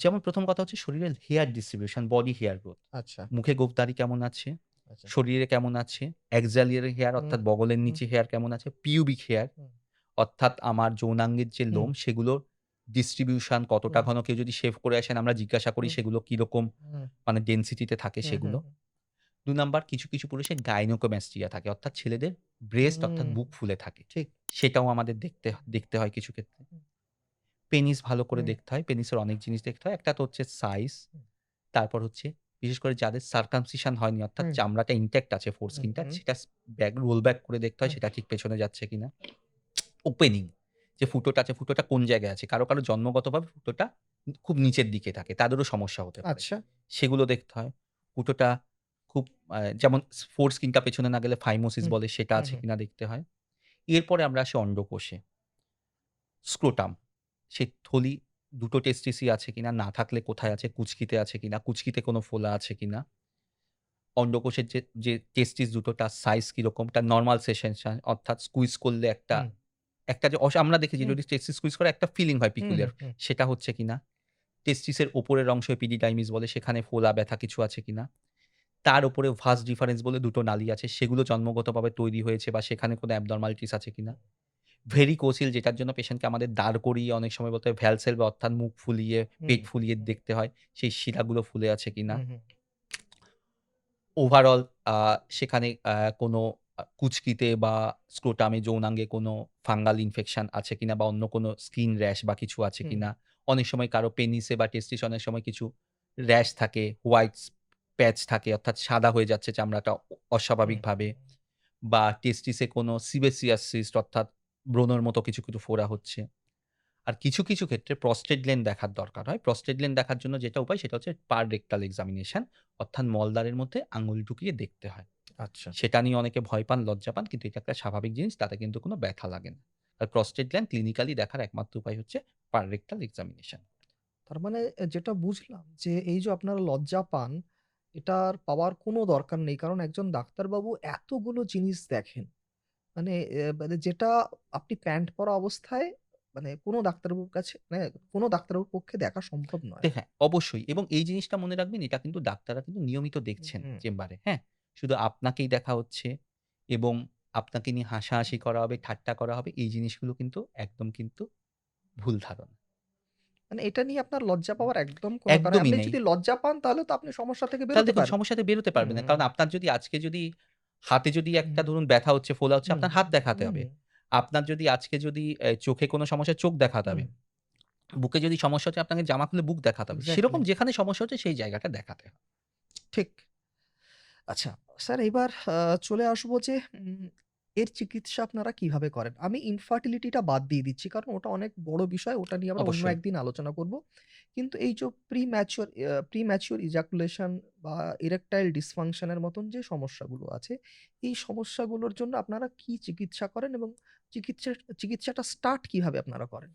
S1: যেমন ১ম কথা হচ্ছে শরীরের hair distribution, body hair growth.
S2: আচ্ছা,
S1: মুখে গোঁফদাড়ি কেমন আছে?
S2: আচ্ছা।
S1: শরীরে কেমন আছে? এক্সালিয়ারি হেয়ার
S2: হুম,
S1: অর্থাৎ বগলের
S2: হুম,
S1: নিচে হেয়ার কেমন আছে? পিউবিক হেয়ার
S2: হুম,
S1: অর্থাৎ আমার যৌনাঙ্গের যে
S2: হুম,
S1: লোম সেগুলোর ডিস্ট্রিবিউশন কতটা
S2: হুম,
S1: ঘন? কেউ যদি শেভ করে আসেন আমরা জিজ্ঞাসা করি
S2: হুম,
S1: সেগুলো কিরকম
S2: হুম,
S1: মানে ডেনসিটি তে থাকে
S2: হুম, হুম,
S1: সেগুলো।
S2: হুম।
S1: ২ নাম্বার কিছু পুরুষের গাইনোকোম্যাস্টিয়া থাকে। অর্থাৎ ছেলেদের ব্রেস্ট অর্থাৎ
S2: হুম,
S1: বুক ফুলে থাকে।
S2: ঠিক।
S1: সেটাও আমাদের দেখতে হয় কিছু ক্ষেত্রে।
S2: হুম,
S1: পেনিস ভালো করে
S2: হুম,
S1: দেখতে হয়। পেনিসের অনেক জিনিস দেখতে হয়। একটা তো হচ্ছে সাইজ,
S2: হুম,
S1: তারপর হচ্ছে বিশেষ করে যাদের সার্কামসিশন হয়নি অর্থাৎ
S2: হুম,
S1: চামড়াটা ইনট্যাক্ট আছে
S2: হুম,
S1: ফোরস্কিনটা
S2: হুম,
S1: সেটা রোল ব্যাক করে দেখতে হয়
S2: হুম,
S1: সেটা ঠিক পেছনে যাচ্ছে কিনা। ওপেনিং যে ফুটোটা আছে ফুটোটা কোন জায়গায় আছে। কারো জন্মগতভাবে ফুটোটা খুব নিচের দিকে থাকে। তাদেরও সমস্যা হতে পারে।
S2: আচ্ছা।
S1: সেগুলো দেখতে হয়। ফুটোটা খুব যেমন ফোরস্কিনটা পেছনে না গেলে ফাইমোসিস
S2: হুম,
S1: বলে সেটা
S2: হুম,
S1: আছে
S2: হুম,
S1: কিনা দেখতে হয়। এরপরে আমরা আসি অন্ডকোষে। স্ক্রোটাম সেই থলি দুটো টেস্টিসই আছে কিনা, না থাকলে কোথায় আছে, কুঁচকিতে আছে কিনা, কুঁচকিতে কোনো ফোলা আছে কিনা, অন্ডকোষের যে টেস্টিস দুটো তার সাইজ কিরকম, তার নরমাল সেশনশন অর্থাৎ স্কুইজ করলে একটা
S2: হুম,
S1: একটা যে আমরা দেখেছি
S2: হুম,
S1: যদি টেস্টিস স্কুইজ করে একটা ফিলিং হয়
S2: হুম,
S1: পিকুলিয়ার,
S2: হুম, হুম।
S1: সেটা হচ্ছে কিনা, টেস্টিসের উপরের অংশ এপিডিডাইমিস বলে সেখানে ফোলা ব্যথা কিছু আছে কিনা, তার উপরে ভাস ডিফারেন্স বলে দুটো নালী আছে সেগুলো জন্মগতভাবে তৈরি হয়েছে বা সেখানে কোনো অ্যাবনরমালিটিস আছে কিনা, ভেরিকোসিল যেটার জন্য পেশেন্টকে আমাদের দাঁড় করিয়ে অনেক সময় বলতে হয় ভ্যালসেল বা অর্থাৎ মুখ ফুলিয়ে,
S2: হুম,
S1: পেট ফুলিয়ে দেখতে হয় সেই শিরাগুলো ফুলে আছে কিনা।
S2: হুম, হুম,
S1: ওভারঅল আ সেখানে কোনো কুঁচকিতে বা স্ক্রোটামে যৌনাঙ্গে কোনো ফাঙ্গাল ইনফেকশন আছে কিনা বা অন্য কোনো স্কিন র্যাশ বা কিছু আছে
S2: হুম,
S1: কিনা। অনেক সময় কারো পেনিসে বা টেস্টিস অনেক সময় কিছু র্যাশ থাকে, হোয়াইট প্যাচ থাকে অর্থাৎ সাদা হয়ে যাচ্ছে চামড়াটা
S2: হুম,
S1: অস্বাভাবিকভাবে বা টেস্টিসে কোনো সিবেসিয়াস সিস্ট অর্থাৎ ব্রণের মতো কিছু ফোড়া হচ্ছে। আর কিছু ক্ষেত্রে প্রস্টেট গ্ল্যান্ড দেখার দরকার হয়। প্রস্টেট গ্ল্যান্ড দেখার জন্য যেটা উপায় সেটা হচ্ছে পার রেক্টাল এক্সামিনেশন অর্থাৎ মলদ্বারের মধ্যে আঙুল ঢুকিয়ে দেখতে হয়।
S2: আচ্ছা।
S1: সেটা নিয়ে অনেকে ভয় পান, লজ্জা পান কিন্তু এটা একটা স্বাভাবিক জিনিস তাতে কিন্তু কোনো ব্যথা লাগে না। আর প্রস্টেট গ্ল্যান্ড ক্লিনিক্যালি দেখার একমাত্র উপায় হচ্ছে পার রেক্টাল এক্সামিনেশন।
S2: তার মানে যেটা বুঝলাম যে এই যে আপনারা লজ্জা পান, এটার পাওয়ার কোনো দরকার নেই। কারণ একজন ডাক্তারবাবু এতগুলো জিনিস দেখেন। মানে মানে যেটা আপনি প্যান্ট পরা অবস্থায় মানে কোনো ডাক্তারবাবুর কাছে মানে কোনো ডাক্তারবাবুর পক্ষে দেখা সম্ভব নয়।
S1: হ্যাঁ, অবশ্যই এবং এই জিনিসটা মনে রাখবেন এটা কিন্তু ডাক্তাররা কিন্তু নিয়মিত দেখছেন
S2: হুম,
S1: চেম্বারে, হ্যাঁ? শুধু আপনাকেই দেখা হচ্ছে এবং আপনাকে নিয়ে হাসাহাসি করা হবে, ঠাট্টা করা হবে এই জিনিসগুলো কিন্তু একদম কিন্তু ভুল ধারণা।
S2: মানে এটা নিয়ে আপনার লজ্জা পাওয়ার একদম কোনো কারণ
S1: একদমই
S2: আপনি
S1: নেই।
S2: যদি লজ্জা পান তাহলে তো আপনি সমস্যা থেকে
S1: তাহলে
S2: বেরোতে
S1: দেখুন
S2: পারবেন।
S1: সমস্যা থেকে বেরোতে পারবেন না।
S2: হুম,
S1: কারণ আপনার যদি আজকে যদি হাতে যদি
S2: হুম,
S1: একটা ধরুন ব্যথা হচ্ছে, ফোলা হচ্ছে
S2: হুম,
S1: আপনার হাত দেখাতে
S2: হুম,
S1: হবে। আপনার যদি আজকে যদি চোখে কোনো সমস্যা চোখ দেখাতে
S2: হুম,
S1: হবে। বুকে যদি সমস্যা হচ্ছে আপনাকে জামা খুলে বুক দেখাতে হবে।
S2: এক্সাক্টলি
S1: সেরকম যেখানে সমস্যা হচ্ছে সেই জায়গাটা দেখাতে হবে।
S2: ঠিক। আচ্ছা, স্যার এবার চলে আসবো যে এর চিকিৎসা আপনারা কিভাবে করেন? আমি ইনফার্টিলিটিটা বাদ দিয়ে দিচ্ছি। কারণ ওটা অনেক বড় বিষয়। ওটা নিয়ে আমরা অন্য
S1: অবশ্যই।
S2: একদিন আলোচনা করব। কিন্তু এই যে প্রিম্যাচিউর ইজাকুলেশন বা ইরেকটাইল ডিসফাংশন এর মতন যে সমস্যাগুলো আছে, এই সমস্যাগুলোর জন্য আপনারা কি চিকিৎসা করেন এবং চিকিৎসা চিকিৎসাটা স্টার্ট কিভাবে আপনারা করেন?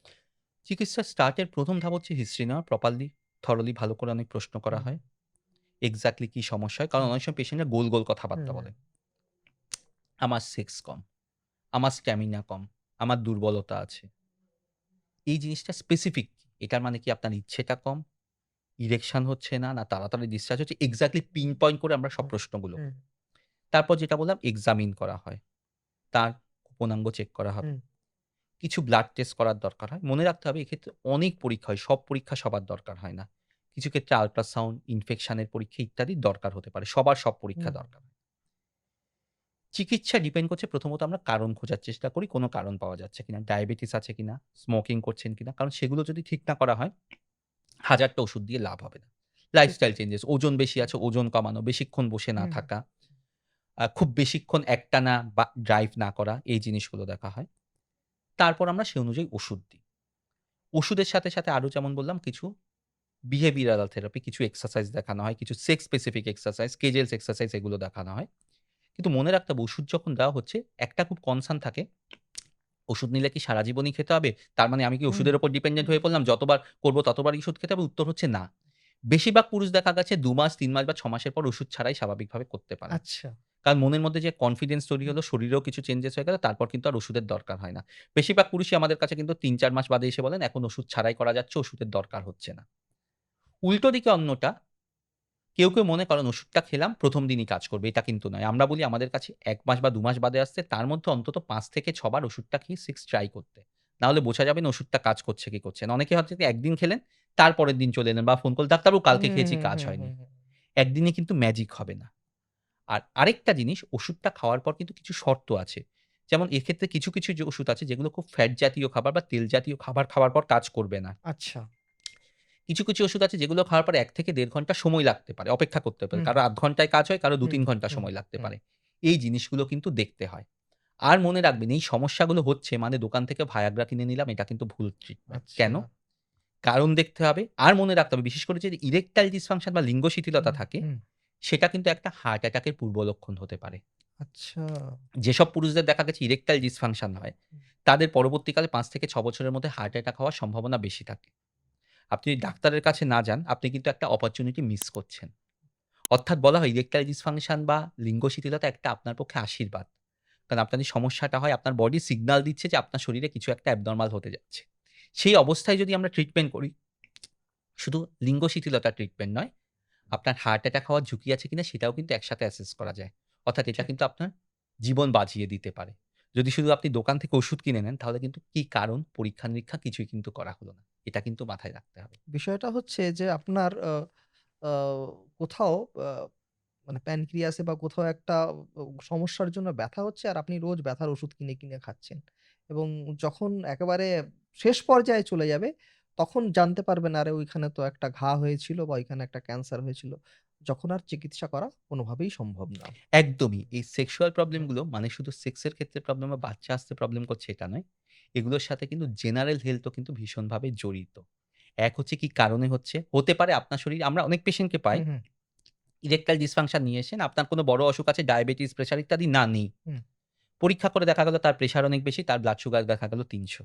S1: চিকিৎসার স্টার্টের ১ম ধাপ হচ্ছে হিস্ট্রি নেওয়া প্রপারলি, থরোলি ভালো করে অনেক প্রশ্ন করা
S2: হুম,
S1: হয়। এক্সাক্টলি কি সমস্যা হয়? কারণ
S2: হুম,
S1: অনেক সময় পেশেন্টরা গোল
S2: হুম,
S1: কথাবার্তা
S2: হুম,
S1: বলে। আমার সেক্স কম, আমার স্ট্যামিনা কম, আমার দুর্বলতা আছে। এই জিনিসটা স্পেসিফিক কি? এটার মানে কি আপনার ইচ্ছেটা কম? ইরেকশন হচ্ছে না, না তাড়াতাড়ি ডিসচার্জ হচ্ছে। এক্সাক্টলি পিন পয়েন্ট করে আমরা সব
S2: হুম,
S1: প্রশ্নগুলো
S2: হুম,
S1: করি। তারপর যেটা বললাম এক্সামিন করা হয়। তার গোপনাঙ্গ চেক করা হবে।
S2: হুম,
S1: কিছু ব্লাড টেস্ট করার দরকার হয়। মনে রাখতে হবে এক্ষেত্রে অনেক পরীক্ষা হয়। সব পরীক্ষা সবার দরকার হয় না। কিছু ক্ষেত্রে আল্ট্রাসাউন্ড, ইনফেকশন এর পরীক্ষা ইত্যাদির দরকার হতে পারে। সবার সব পরীক্ষা
S2: হুম,
S1: দরকার হয়। চিকিৎসা ডিপেন্ড করছে প্রথমত আমরা কারণ খোঁজার চেষ্টা করি। কোন কারণ পাওয়া যাচ্ছে কিনা। ডায়াবেটিস আছে কিনা, স্মোকিং করছেন কিনা। কারণ সেগুলো যদি ঠিক না করা হয়, হাজারটা ওষুধ দিয়ে লাভ হবে না।
S2: ঠিক।
S1: লাইফস্টাইল চেঞ্জেস, ওজন বেশি আছে, ওজন কমানো, বেশিক্ষণ বসে না
S2: হুম, হুম,
S1: থাকা, খুব বেশিক্ষণ একটানা বা ড্রাইভ না করা, এই জিনিসগুলো দেখা হয়। তারপর আমরা সে অনুযায়ী ওষুধ দিই। ওষুধের সাথে আরো যেমন বললাম কিছু বিহেভিয়ারাল থেরাপি, কিছু এক্সারসাইজ দেখানো হয়, কিছু সেক্স স্পেসিফিক এক্সারসাইজ, কেজেলস এক্সারসাইজ এগুলো দেখানো হয়। কিন্তু মনে রাখতে হবে ওষুধ যখন দেওয়া হচ্ছে একটা খুব কনসার্ন থাকে, ওষুধ নিলে কি সারা জীবনই খেতে হবে? তার মানে আমি কি
S2: হুম,
S1: ওষুধের উপর ডিপেন্ডেন্ট হয়ে পড়লাম? যতবার করব ততবারই ওষুধ খেতে হবে? উত্তর হচ্ছে না। বেশিরভাগ পুরুষ দেখা গেছে ২ মাস, ৩ মাস বা ৬ মাসের পর ওষুধ ছাড়াই স্বাভাবিকভাবে করতে পারেন।
S2: আচ্ছা।
S1: কারণ মনের মধ্যে যে কনফিডেন্স তৈরি হলো, শরীরেও কিছু চেঞ্জেস হয়ে গেল, তারপর কিন্তু আর ওষুধের দরকার হয় না। বেশিরভাগ পুরুষই আমাদের কাছে কিন্তু ৩-৪ মাস বাদে এসে বলেন, "এখন ওষুধ ছাড়াই করা যাচ্ছে, ওষুধের দরকার হচ্ছে না।" উল্টো দিকে অন্যটা, কেউ মনে করেন ওষুধটা খেলাম ১ম দিনই কাজ করবে, এটা কিন্তু নয়। আমরা বলি আমাদের কাছে ১ মাস বা ২ মাস বাদে আসছে, তার মধ্যে অন্তত ৫ থেকে ৬ বার ওষুধটা খেয়ে 6 ট্রাই করতে। না হলে বোঝা যাবে না ওষুধটা কাজ করছে কি করছে না। অনেকে হচ্ছে যে একদিন খেলেন, তারপরের দিন চলে এলেন বা ফোন করলে, "ডাক্তারবাবু কালকে
S2: হুম,
S1: খেয়েছি,
S2: হুম,
S1: কাজ
S2: হুম,
S1: হয়নি।"
S2: হুম, হুম।
S1: একদিনে কিন্তু ম্যাজিক হবে না। আর আরেকটা জিনিস, ওষুধটা খাওয়ার পর কিন্তু কিছু শর্ত আছে। যেমন এক্ষেত্রে কিছু যে ওষুধ আছে যেগুলো খুব ফ্যাট জাতীয় খাবার বা তেল জাতীয় খাবার খাওয়ার পর কাজ করবে না।
S2: আচ্ছা।
S1: কিছু ওষুধ আছে যেগুলো খাওয়ার পর ১ থেকে ১.৫ ঘন্টা সময় লাগতে পারে, অপেক্ষা করতে পারে।
S2: হুম,
S1: কারো ০.৫ ঘন্টায় কাজ হয়, কারো
S2: হুম,
S1: ২-৩ ঘন্টা
S2: হুম,
S1: সময় লাগতে
S2: হুম।
S1: পারে। এই জিনিসগুলো কিন্তু দেখতে হয়। আর মনে রাখবেন এই সমস্যাগুলো হচ্ছে মানে দোকান থেকে Viagra কিনে নিলাম, এটা কিন্তু ভুল ট্রিটমেন্ট।
S2: আচ্ছা।
S1: কেন? কারণ দেখতে হবে। আর মনে রাখতে হবে বিশেষ করে যদি ইরেকটাইল ডিসফাংশন বা লিঙ্গ শিথিলতা
S2: হুম,
S1: থাকে,
S2: হুম।
S1: সেটা কিন্তু একটা হার্ট অ্যাটাকের পূর্ব লক্ষণ হতে পারে।
S2: আচ্ছা।
S1: যেসব পুরুষদের দেখা গেছে ইরেকটাইল ডিসফাংশন হয়,
S2: হুম,
S1: তাদের পরবর্তীকালে ৫ থেকে ৬ বছরের মধ্যে হার্ট অ্যাটাক হওয়ার সম্ভাবনা বেশি থাকে। আপনি যদি ডাক্তারের কাছে না যান, আপনি কিন্তু একটা অপরচুনিটি মিস করছেন। অর্থাৎ বলা হয় ইরেকটাইল ডিসফাংশন বা লিঙ্গ শিথিলতা একটা আপনার পক্ষে আশীর্বাদ। কারণ আপনার যে সমস্যাটা হয় আপনার বডি সিগনাল দিচ্ছে যে আপনার শরীরে কিছু একটা অ্যাবনরমাল হতে যাচ্ছে। সেই অবস্থায় যদি আমরা ট্রিটমেন্ট করি, শুধু লিঙ্গ শিথিলতার ট্রিটমেন্ট নয়, আপনার হার্ট অ্যাটাক হওয়ার ঝুঁকি আছে কিনা সেটাও কিন্তু একসাথে অ্যাসেস করা যায়। অর্থাৎ এটা
S2: ঠিক।
S1: কিন্তু আপনার জীবন বাঁচিয়ে দিতে পারে। যদি শুধু আপনি দোকান থেকে ওষুধ কিনে নেন তাহলে কিন্তু কি কারণ, পরীক্ষা-নিরীক্ষা কিছুই কিন্তু করা হলো না। এটা কিন্তু মাথায় রাখতে হবে।
S2: বিষয়টা হচ্ছে যে আপনার আ কোথাও আ মানে প্যানক্রিয়াসে বা কোথাও একটা সমস্যার জন্য ব্যথা হচ্ছে আর আপনি রোজ ব্যথার ওষুধ কিনে খাচ্ছেন। এবং যখন একেবারে শেষ পর্যায়ে চলে যাবে, তখন জানতে পারবেন আরে ওইখানে তো একটা ঘা হয়েছিল বা ওইখানে একটা ক্যান্সার হয়েছিল। যখন আর চিকিৎসা করা কোনোভাবেই সম্ভব না।
S1: একদমই। এই সেক্সুয়াল প্রবলেম গুলো মানে শুধু সেক্সের ক্ষেত্রে প্রবলেম বা বাচ্চা আসতে প্রবলেম করছে এটা নয়। এগুলোর সাথে কিন্তু জেনারেল হেলথ ও কিন্তু ভীষণভাবে জড়িত। এক হচ্ছে কি কারণে হচ্ছে? হতে পারে আপনার শরীরে আমরা অনেক পেশেন্টকে পাই,
S2: হুম, হুম,
S1: ইরেকটাইল ডিসফাংশন নিয়ে এসেছেন, আপনার কোনো বড় অসুখ আছে ডায়াবেটিস, প্রেশার ইত্যাদি? না, নেই।
S2: হুম।
S1: পরীক্ষা করে দেখা গেল তার প্রেশার অনেক বেশি, তার ব্লাড সুগার দেখা গেল ৩০০।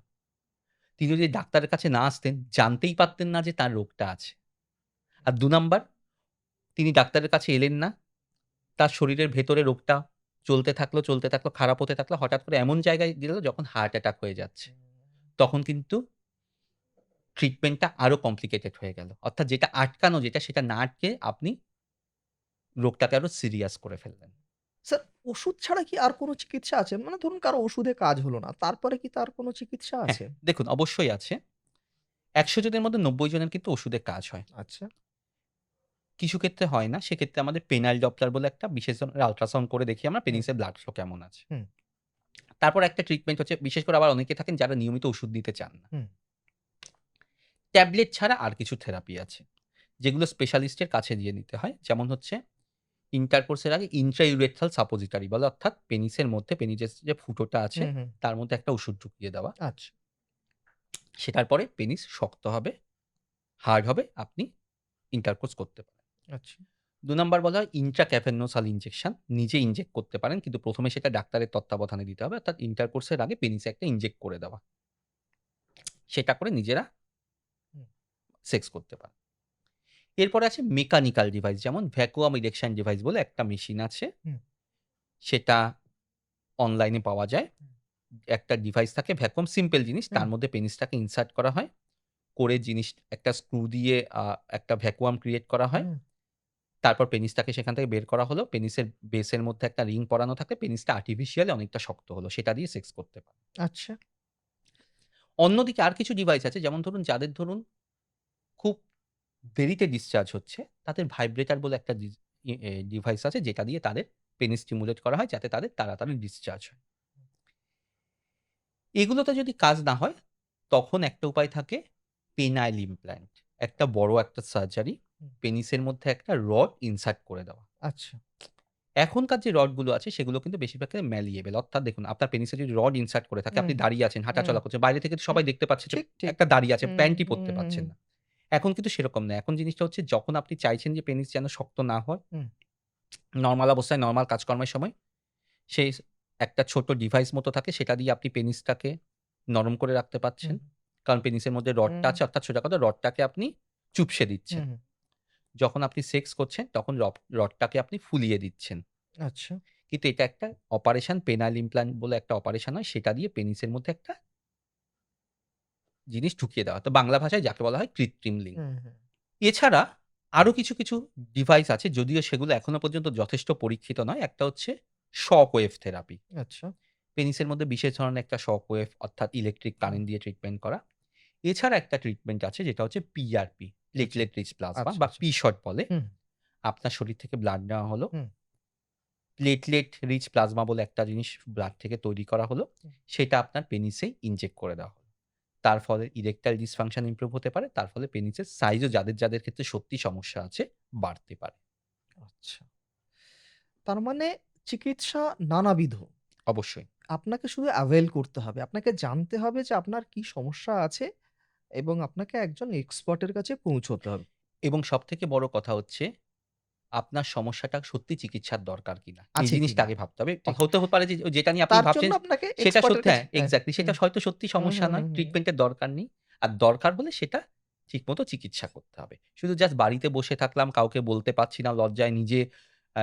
S1: তিনি যদি ডাক্তারের কাছে না আসতেন, জানতেই পারতেন না যে তার রোগটা আছে। আর ২ নাম্বার, তিনি ডাক্তারের কাছে এলেন না। তার শরীরের ভেতরে রোগটা চলতে থাকলো, খারাপ হতে থাকলো। হঠাৎ করে এমন জায়গায় গেল যখন হার্ট অ্যাটাক হয়ে যাচ্ছে। তখন কিন্তু ট্রিটমেন্টটা আরো কমপ্লিকেটেড হয়ে গেল। অর্থাৎ যেটা আটকানো সেটা না আটকে আপনি রোগটাকে আরো সিরিয়াস করে ফেললেন।
S2: স্যার, ওষুধ ছাড়া কি আর কোনো চিকিৎসা আছে? মানে ধরুন কারো ওষুধে কাজ হলো না। তারপরে কি তার কোনো চিকিৎসা
S1: হ্যাঁ,
S2: আছে?
S1: দেখুন অবশ্যই আছে। ১০০ জনের মধ্যে ৯০ জনের কিন্তু ওষুধে কাজ হয়।
S2: আচ্ছা।
S1: কিছু ক্ষেত্রে হয় না। সেক্ষেত্রে আমাদের পেনাইল ডপলার বলে একটা বিশেষ ধরনের আল্ট্রাসাউন্ড করে দেখি আমরা
S2: হুম,
S1: পেনিসের ব্লাড ফ্লো কেমন আছে।
S2: হুম,
S1: তারপর একটা ট্রিটমেন্ট হচ্ছে বিশেষ করে আবার অনেকে থাকেন যারা নিয়মিত ওষুধ দিতে চান না।
S2: হুম।
S1: ট্যাবলেট ছাড়া আর কিছু থেরাপি আছে। যেগুলো স্পেশালিস্টের কাছে দিয়ে নিতে হয়। যেমন হচ্ছে ইন্টারকোর্স এর আগে ইন্ট্রাইউরেথ্রাল সাপোজিটরি বলে অর্থাৎ পেনিসের মধ্যে পেনিসের যে ফুটোটা আছে
S2: হুম, হুম।
S1: তার মধ্যে একটা ওষুধ ঢুকিয়ে দেওয়া।
S2: আচ্ছা,
S1: সেটার পরে পেনিস শক্ত হবে, হার্ড হবে, আপনি ইন্টারকোর্স করতে পারেন।
S2: আচ্ছা।
S1: ২ নাম্বার বলা হয় ইন্ট্রাক্যাফেনোসাল ইনজেকশন। নিজে ইনজেক্ট করতে পারেন কিন্তু ১ম এ সেটা ডাক্তারের তত্ত্বাবধানে দিতে হবে। অর্থাৎ ইন্টারকোর্স এর আগে পেনিসে একটা ইনজেক্ট করে দেওয়া। সেটা করে নিজেরা
S2: হুম,
S1: সেক্স করতে পারেন। এরপরে আছে মেকানিক্যাল ডিভাইস যেমন ভ্যাকুয়াম ইরেকশন ডিভাইস বলে একটা মেশিন আছে।
S2: হুম,
S1: সেটা অনলাইনে পাওয়া যায়।
S2: হুম,
S1: একটা ডিভাইস থাকে ভ্যাকুয়াম সিম্পল জিনিস।
S2: হুম,
S1: তার মধ্যে পেনিসটাকে ইনসার্ট করা হয়। করে জিনিস একটা স্ক্রু দিয়ে একটা ভ্যাকুয়াম ক্রিয়েট করা হয়।
S2: হুম।
S1: তারপর পেনিসটাকে সেখান থেকে বের করা হলো। পেনিসের বেসের মধ্যে একটা রিং পরানো থাকে। পেনিসটা আর্টিফিশিয়ালি অনেকটা শক্ত হলো। সেটা দিয়ে সেক্স করতে পারে।
S2: আচ্ছা।
S1: অন্যদিকে আর কিছু ডিভাইস আছে যেমন ধরুন যাদের ধরুন খুব দেরিতে ডিসচার্জ হচ্ছে, তাদের ভাইব্রেটর বলে একটা ডিভাইস আছে যেটা দিয়ে তাদের পেনিস স্টিমুলেট করা হয় যাতে তাদের তাড়াতাড়ি ডিসচার্জ হয়। এগুলোতে যদি কাজ না হয়, তখন একটা উপায় থাকে পেনাইল ইমপ্ল্যান্ট। একটা বড় একটা সার্জারি,
S2: হুম,
S1: পেনিসের মধ্যে একটা রড ইনসার্ট করে দেওয়া।
S2: আচ্ছা।
S1: এখনকার যে রডগুলো আছে সেগুলো কিন্তু বেশিরভাগ ক্ষেত্রে ম্যালিয়েবল। অর্থাৎ দেখুন আপনার পেনিসে যদি রড ইনসার্ট করে থাকে,
S2: হুম,
S1: আপনি দাঁড়িয়ে আছেন,
S2: হুম,
S1: হাঁটাচলা করছেন, বাইরে থেকে তো
S2: হুম।
S1: সবাই দেখতে পাচ্ছে যে
S2: ঠিক, ঠিক।
S1: একটা দাঁড়িয়ে আছে,
S2: হুম,
S1: প্যান্টই পরতে
S2: হুম, হুম,
S1: পারছেন না। এখন কিন্তু সেরকম না। এখন জিনিসটা হচ্ছে যখন আপনি চাইছেন যে পেনিস যেন শক্ত না হয়,
S2: হুম,
S1: নরমাল অবস্থায় নরমাল কাজকর্মের সময় সেই একটা ছোট ডিভাইস মতো থাকে সেটা দিয়ে আপনি পেনিসটাকে নরম করে রাখতে পারছেন।
S2: হুম,
S1: কারণ পেনিসের মধ্যে রডটা
S2: হুম,
S1: আছে অর্থাৎ সোজা কথা রডটাকে আপনি চুপসে দিচ্ছেন।
S2: হুম।
S1: যখন আপনি সেক্স করছেন তখন রডটাকে আপনি ফুলিয়ে দিচ্ছেন।
S2: আচ্ছা।
S1: কিন্তু এটা একটা অপারেশন পেনাইল ইমপ্ল্যান্ট বলে একটা অপারেশন হয় সেটা দিয়ে পেনিসের মধ্যে একটা জিনিস ঢুকিয়ে দেওয়া। তো বাংলা ভাষায় যাকে বলা হয় কৃত্রিম লিঙ্গ।
S2: হুম, হুম।
S1: এছাড়া আরো কিছু ডিভাইস আছে যদিও সেগুলো এখনো পর্যন্ত যথেষ্ট পরীক্ষিত নয়। একটা হচ্ছে শক ওয়েভ থেরাপি।
S2: আচ্ছা।
S1: পেনিসের মধ্যে বিশেষ ধরনের একটা শক ওয়েভ অর্থাৎ ইলেকট্রিক
S2: হুম,
S1: কারেন্ট দিয়ে ট্রিটমেন্ট করা। এছাড়া একটা ট্রিটমেন্ট আছে যেটা হচ্ছে পিআরপি,
S2: আচ্ছা,
S1: প্লেটলেট রিচ প্লাজমা
S2: আচ্ছা,
S1: বা
S2: আচ্ছা।
S1: পি-শট বলে।
S2: হুম,
S1: আপনার শরীর থেকে ব্লাড নেওয়া হলো।
S2: হুম,
S1: প্লেটলেট রিচ প্লাজমা বলে একটা জিনিস ব্লাড থেকে তৈরি করা হলো।
S2: হুম।
S1: সেটা আপনার পেনিসে ইনজেক্ট করে দেওয়া হলো। তার ফলে ইরেকটাইল ডিসফাংশন ইমপ্রুভ হতে পারে। তার ফলে পেনিসের সাইজও যাদের ক্ষেত্রে সত্যি সমস্যা আছে বাড়তে পারে।
S2: আচ্ছা। তার মানে চিকিৎসা নানাবিধ।
S1: অবশ্যই।
S2: আপনাকে শুধু অ্যাভেইল করতে হবে। আপনাকে জানতে হবে যে আপনার কি সমস্যা আছে এবং আপনাকে একজন এক্সপার্টের কাছে পৌঁছতে হবে।
S1: এবং সবথেকে বড় কথা হচ্ছে আপনার সমস্যাটা সত্যি চিকিৎসার দরকার কিনা? এই
S2: আছে
S1: জিনিসটা
S2: কিনা?
S1: আগে ভাবতে হবে।
S2: ঠিক।
S1: হতে পারে যে যেটা নিয়ে আপনি
S2: তার জন্য
S1: ভাবছেন
S2: আপনাকে
S1: সেটা
S2: এক্সপার্টের
S1: সত্যি
S2: কাছে
S1: হ্যাঁ, এক্সাক্টলি সেটা
S2: হুম,
S1: হয়তো সত্যি
S2: হুম,
S1: সমস্যা
S2: হুম,
S1: নয়।
S2: হুম, হুম।
S1: ট্রিটমেন্টের দরকার নেই। আর দরকার হলে সেটা ঠিকমতো চিকিৎসা করতে হবে। শুধু জাস্ট বাড়িতে বসে থাকলাম, কাউকে বলতে পারছি না, লজ্জায় নিজে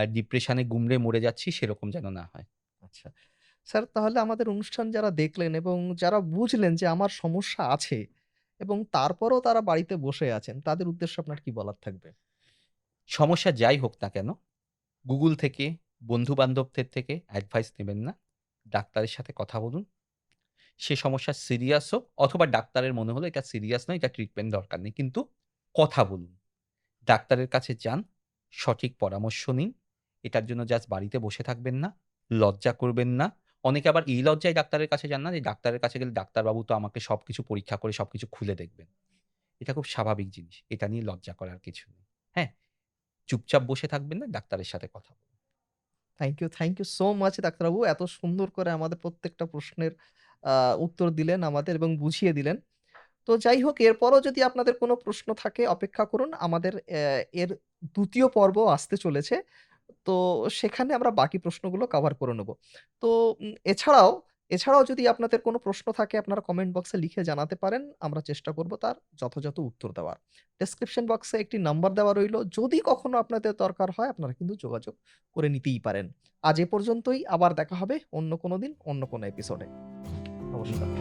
S1: ডিপ্রেশনে গুমড়ে মরে যাচ্ছি সেরকম যেন না হয়।
S2: আচ্ছা। স্যার তাহলে আমাদের অনুষ্ঠান যারা দেখলেন এবং যারা বুঝলেন যে আমার সমস্যা আছে এবং তারপরেও তারা বাড়িতে বসে আছেন, তাদের উদ্দেশ্যে আপনার কি বলার থাকবে?
S1: সমস্যা যাই হোক না কেন, Google থেকে, বন্ধু-বান্ধবদের থেকে অ্যাডভাইস নেবেন না। ডাক্তারের সাথে কথা বলুন। সে সমস্যা সিরিয়াস হোক অথবা ডাক্তারের মনে হলো এটা সিরিয়াস নয়, এটা ট্রিটমেন্ট দরকার নেই। কিন্তু কথা বলুন। ডাক্তারের কাছে যান, সঠিক পরামর্শ নিন। এটার জন্য জাস্ট বাড়িতে বসে থাকবেন না, লজ্জা করবেন না। অনেকে আবার এই লজ্জায় ডাক্তারের কাছে যান না যে ডাক্তারের কাছে গেলে ডাক্তারবাবু তো আমাকে সবকিছু পরীক্ষা করে সবকিছু খুলে দেখবেন। এটা খুব স্বাভাবিক জিনিস। এটা নিয়ে লজ্জা করার কিছু নেই। হ্যাঁ? চুপচাপ বসে থাকবেন না, ডাক্তারের সাথে কথা বলুন।
S2: থ্যাংক ইউ সো মাচ ডাক্তারবাবু। এত সুন্দর করে আমাদের প্রত্যেকটা প্রশ্নের আ উত্তর দিলেন আমাদের এবং বুঝিয়ে দিলেন। তো যাই হোক এরপরও যদি আপনাদের কোনো প্রশ্ন থাকে অপেক্ষা করুন। আমাদের এর ২য় পর্ব আসতে চলেছে। তো সেখানে আমরা বাকি প্রশ্নগুলো কভার করে নেব। তো এছাড়াও যদি আপনাদের কোনো প্রশ্ন থাকে আপনারা কমেন্ট বক্সে লিখে জানাতে পারেন। আমরা চেষ্টা করব তার যথাযথ উত্তর দেওয়ার। ডেসক্রিপশন বক্সে একটি নাম্বার দেওয়া রইলো। যদি কখনো আপনাদের দরকার হয় আপনারা কিন্তু যোগাযোগ করে নিতেই পারেন। আজ এ পর্যন্তই। আবার দেখা হবে অন্য কোনো দিন অন্য কোনো এপিসোডে। নমস্কার।